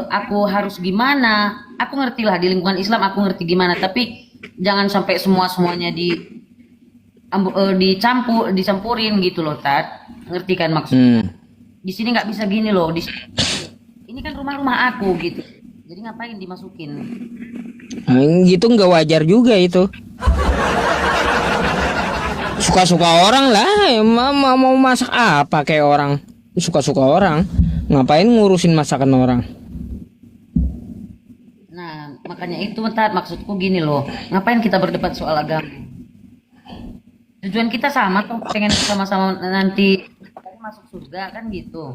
aku harus gimana. Aku ngerti lah di lingkungan Islam, aku ngerti gimana. Tapi jangan sampai semuanya dicampurin gitu loh, Tat. Ngerti kan maksudnya? Di sini nggak bisa gini loh. Ini kan rumah aku gitu. Jadi ngapain dimasukin? Gitu nggak wajar juga itu. Suka-suka orang lah, mau masak apa kayak orang. Suka-suka orang. Ngapain ngurusin masakan orang? Nah, makanya itu Tat, maksudku gini loh. Ngapain kita berdebat soal agama? Tujuan kita sama tuh, pengen sama-sama nanti masuk surga kan gitu.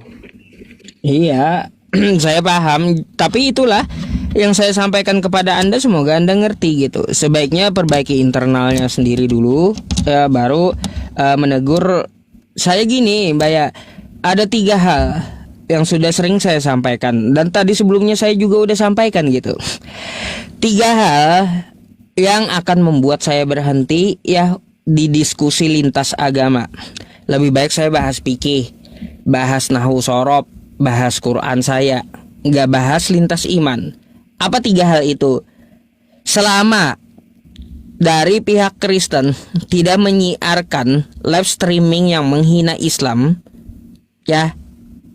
Iya, saya paham. Tapi itulah yang saya sampaikan kepada Anda, semoga Anda ngerti gitu. Sebaiknya perbaiki internalnya sendiri dulu, ya, baru menegur. Saya gini, Mbak ya, ada 3 hal yang sudah sering saya sampaikan, dan tadi sebelumnya saya juga udah sampaikan gitu. 3 hal yang akan membuat saya berhenti ya di diskusi lintas agama. Lebih baik saya bahas fikih, bahas nahwu sorob, bahas Quran saya, nggak bahas lintas iman. Apa 3 hal itu? Selama dari pihak Kristen tidak menyiarkan live streaming yang menghina Islam, ya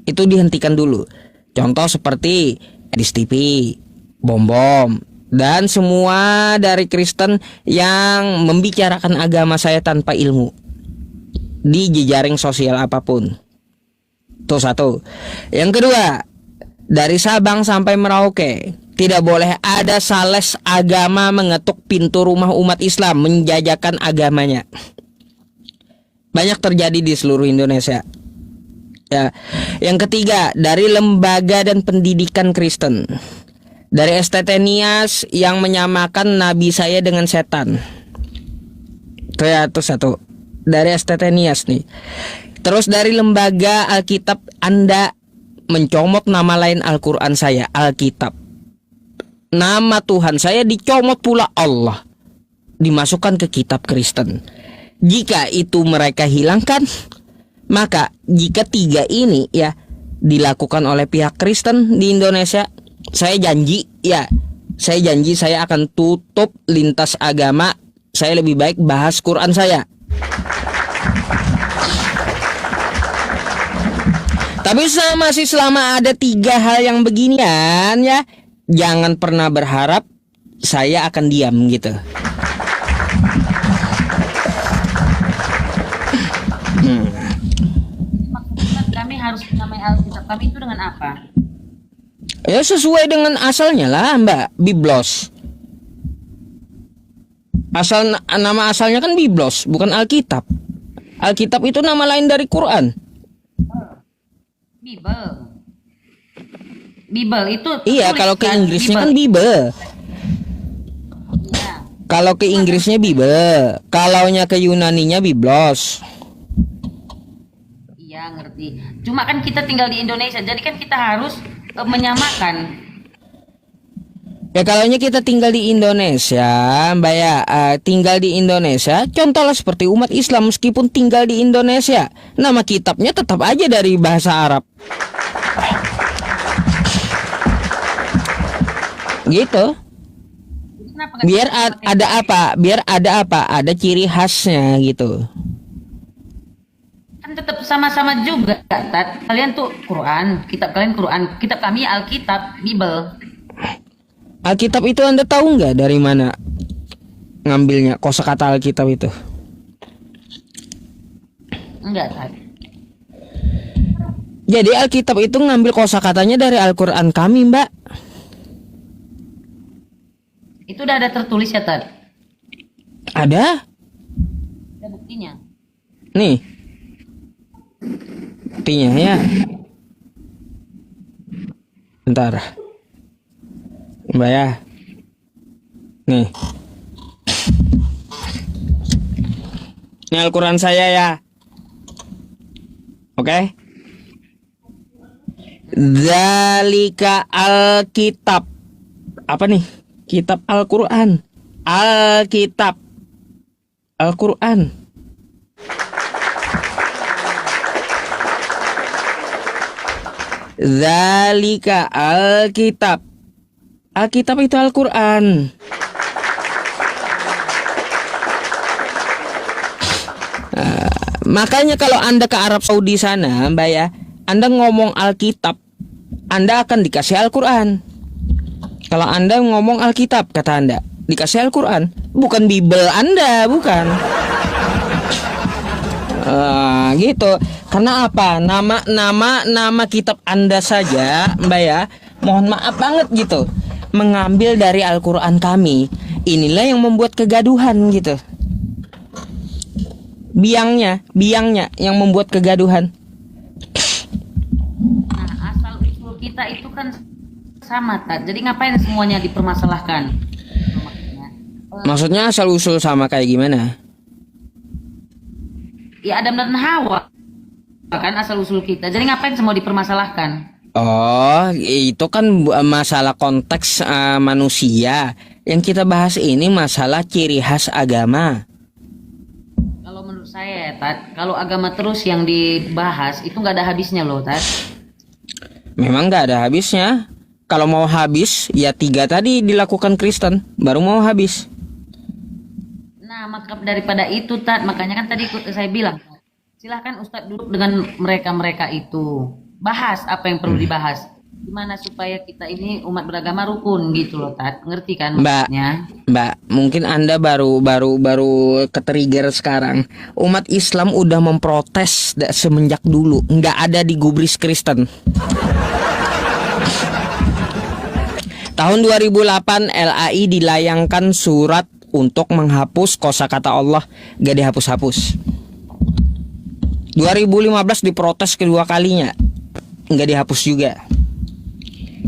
itu dihentikan dulu. Contoh seperti Edis TV, Bom, dan semua dari Kristen yang membicarakan agama saya tanpa ilmu di jejaring sosial apapun. Itu 1. Yang kedua, dari Sabang sampai Merauke tidak boleh ada sales agama mengetuk pintu rumah umat Islam menjajakan agamanya. Banyak terjadi di seluruh Indonesia. Ya. Yang ketiga, dari lembaga dan pendidikan Kristen. Dari STT Nias yang menyamakan nabi saya dengan setan. Itu ya, itu 1. Dari STT Nias nih. Terus dari lembaga Alkitab Anda mencomot nama lain Al-Quran saya, Alkitab. Nama Tuhan saya dicomot pula Allah, dimasukkan ke kitab Kristen. Jika itu mereka hilangkan, maka jika 3 ini ya dilakukan oleh pihak Kristen di Indonesia, saya janji saya akan tutup lintas agama. Saya lebih baik bahas Quran saya. Tapi selama ada 3 hal yang beginian ya, jangan pernah berharap saya akan diam gitu. Maksudnya kami harus menamai Alkitab kami itu dengan apa? Ya sesuai dengan asalnya lah, Mbak, Biblos. Nama asalnya kan Biblos, bukan Alkitab. Alkitab itu nama lain dari Quran. Bible itu Iya, kalau ke Inggrisnya kan Bible. Iya. Kalau ke Inggrisnya Bible, kalaunya ke Yunaninya Biblos. Iya, ngerti. Cuma kan kita tinggal di Indonesia, jadi kan kita harus menyamakan. Ya kalaunya kita tinggal di Indonesia, Mbak ya, tinggal di Indonesia, contohlah seperti umat Islam meskipun tinggal di Indonesia, nama kitabnya tetap aja dari bahasa Arab. Gitu. Biar ada apa? Biar ada apa? Ada ciri khasnya gitu. Kan tetap sama-sama juga, Tat. Kalian tuh Quran, kitab kalian Quran, kitab kami Alkitab, Bible. Alkitab itu Anda tahu nggak dari mana ngambilnya kosakata Alkitab itu? Enggak, Tat. Jadi Alkitab itu ngambil kosakatanya dari Al-Quran kami, Mbak. Itu udah ada tertulis ya, Tat? Ada? Ada buktinya. Nih. Buktinya ya. Bentar. Mbak ya. Nih. Ini Al-Quran saya ya. Oke? Zalika Alkitab. Apa nih? Kitab Al-Qur'an. Alkitab. Al-Qur'an. Zalika Alkitab. Alkitab itu Al-Qur'an. Makanya kalau Anda ke Arab Saudi sana, Mbak ya, Anda ngomong Alkitab, Anda akan dikasih Al-Qur'an. Kalau Anda ngomong Alkitab, kata Anda, dikasih Al-Qur'an, bukan Bible Anda, bukan. Gitu. Karena apa? Nama kitab Anda saja, Mbak ya, mohon maaf banget gitu, mengambil dari Al-Qur'an kami. Inilah yang membuat kegaduhan gitu. Biangnya yang membuat kegaduhan. Nah, asal usul kita itu kan sama, Tat. Jadi ngapain semuanya dipermasalahkan? Maksudnya asal usul sama kayak gimana? Ya Adam dan Hawa kan asal usul kita. Jadi ngapain semua dipermasalahkan? Oh, itu kan masalah konteks manusia. Yang kita bahas ini masalah ciri khas agama. Kalau menurut saya, Tat, kalau agama terus yang dibahas itu nggak ada habisnya loh, Tat. Memang nggak ada habisnya. Kalau mau habis, ya 3 tadi dilakukan Kristen, baru mau habis. Nah, maka daripada itu, Tat, makanya kan tadi saya bilang, silahkan Ustadz duduk dengan mereka-mereka itu, bahas apa yang perlu dibahas. Gimana supaya kita ini umat beragama rukun gitu loh, Tat. Ngerti kan maksudnya? Mbak, mungkin Anda baru ke-trigger sekarang. Umat Islam udah memprotes semenjak dulu, nggak ada digubris Kristen. Tahun 2008 LAI dilayangkan surat untuk menghapus kosakata Allah, gak dihapus-hapus. 2015 diprotes kedua kalinya, nggak dihapus juga.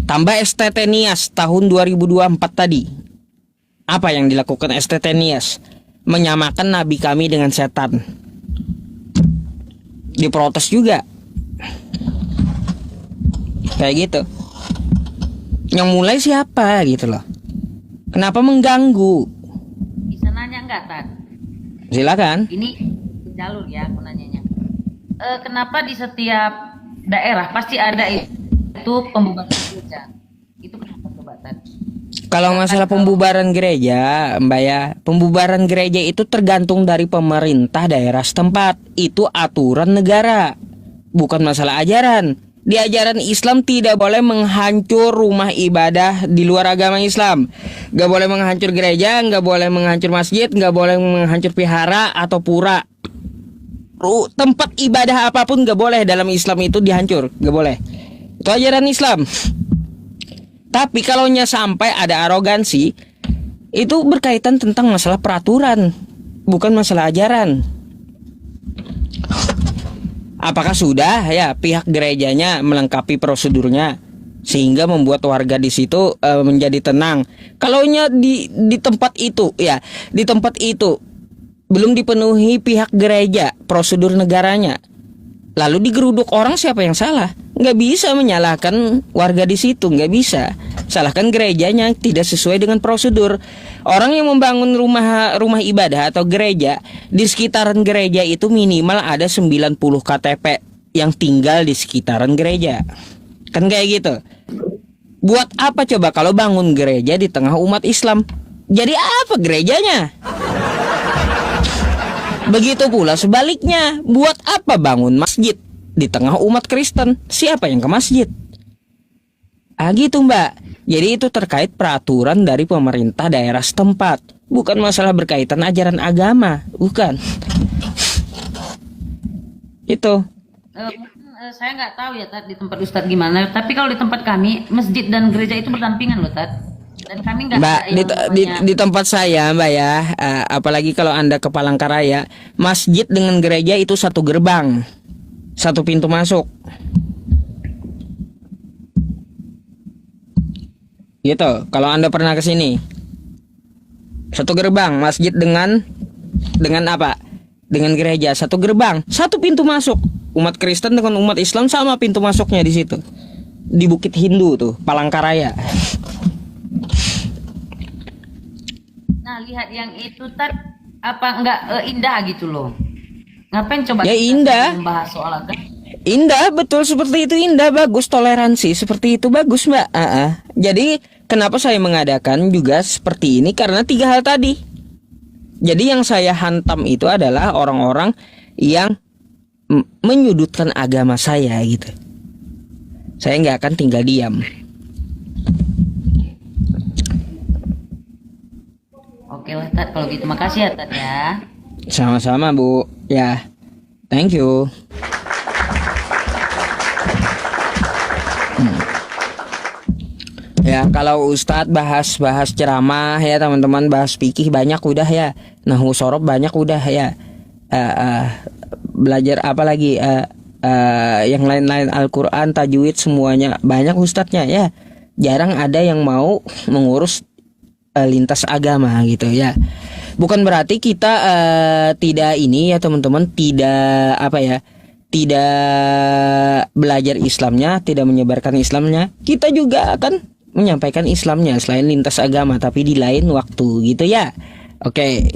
Tambah STT Nias tahun 2024 tadi. Apa yang dilakukan STT Nias? Menyamakan nabi kami dengan setan. Diprotes juga. Kayak gitu. Yang mulai siapa gitu loh. Kenapa mengganggu? Bisa nanya nggak, Tat? Silakan. Ini jalur ya aku nanyanya. Kenapa di setiap daerah pasti ada itu pembubaran gereja? Itu kenapa coba, Tat? Kalau masalah pembubaran gereja, Mbak ya, pembubaran gereja itu tergantung dari pemerintah daerah setempat. Itu aturan negara, bukan masalah ajaran. Di ajaran Islam tidak boleh menghancur rumah ibadah di luar agama Islam. Gak boleh menghancur gereja, gak boleh menghancur masjid, gak boleh menghancur vihara atau pura. Tempat ibadah apapun gak boleh dalam Islam itu dihancur, gak boleh. Itu ajaran Islam. Tapi kalau sampai ada arogansi, itu berkaitan tentang masalah peraturan, bukan masalah ajaran. Apakah sudah ya pihak gerejanya melengkapi prosedurnya sehingga membuat warga di situ menjadi tenang? Kalaunya di tempat itu ya, di tempat itu belum dipenuhi pihak gereja prosedur negaranya, lalu digeruduk orang, siapa yang salah? Nggak bisa menyalahkan warga di situ, nggak bisa. Salahkan gerejanya tidak sesuai dengan prosedur. Orang yang membangun rumah ibadah atau gereja, di sekitaran gereja itu minimal ada 90 KTP yang tinggal di sekitaran gereja. Kan kayak gitu. Buat apa coba kalau bangun gereja di tengah umat Islam? Jadi apa gerejanya? Begitu pula sebaliknya, buat apa bangun masjid di tengah umat Kristen? Siapa yang ke masjid? Gitu, Mbak. Jadi itu terkait peraturan dari pemerintah daerah setempat, bukan masalah berkaitan ajaran agama, bukan. Itu. Saya nggak tahu ya, Tat, di tempat Ustadz gimana. Tapi kalau di tempat kami, masjid dan gereja itu berdampingan loh, Tat. Dan kami nggak Mbak, ada di tempat saya, Mbak ya, apalagi kalau Anda ke Palangkaraya, masjid dengan gereja itu satu gerbang, satu pintu masuk. Gitu. Kalau Anda pernah ke sini, satu gerbang masjid dengan apa? Dengan gereja, satu gerbang, satu pintu masuk. Umat Kristen dengan umat Islam sama pintu masuknya di situ. Di Bukit Hindu tuh, Palangkaraya. Nah, lihat yang itu Tat, apa enggak indah gitu loh. Ngapain coba Ya, kita indah. membahas soal agama? Indah, betul seperti itu, indah, bagus, toleransi seperti itu bagus, Mbak. Jadi kenapa saya mengadakan juga seperti ini, karena 3 hal tadi. Jadi yang saya hantam itu adalah orang-orang yang menyudutkan agama saya gitu. Saya nggak akan tinggal diam. Oke lah Tat, kalau gitu makasih ya Tat ya. Sama-sama, Bu. Ya, thank you. Ya, kalau Ustadz bahas ceramah ya teman-teman, bahas fikih banyak udah ya, nahwu sorob banyak udah ya. Belajar apa lagi? Yang lain-lain, Al-Quran, tajwid, semuanya banyak ustadznya ya. Jarang ada yang mau mengurus lintas agama gitu ya. Bukan berarti kita tidak ini ya teman-teman, tidak apa ya, tidak belajar Islamnya, tidak menyebarkan Islamnya. Kita juga akan menyampaikan Islamnya selain lintas agama, tapi di lain waktu gitu ya. Oke.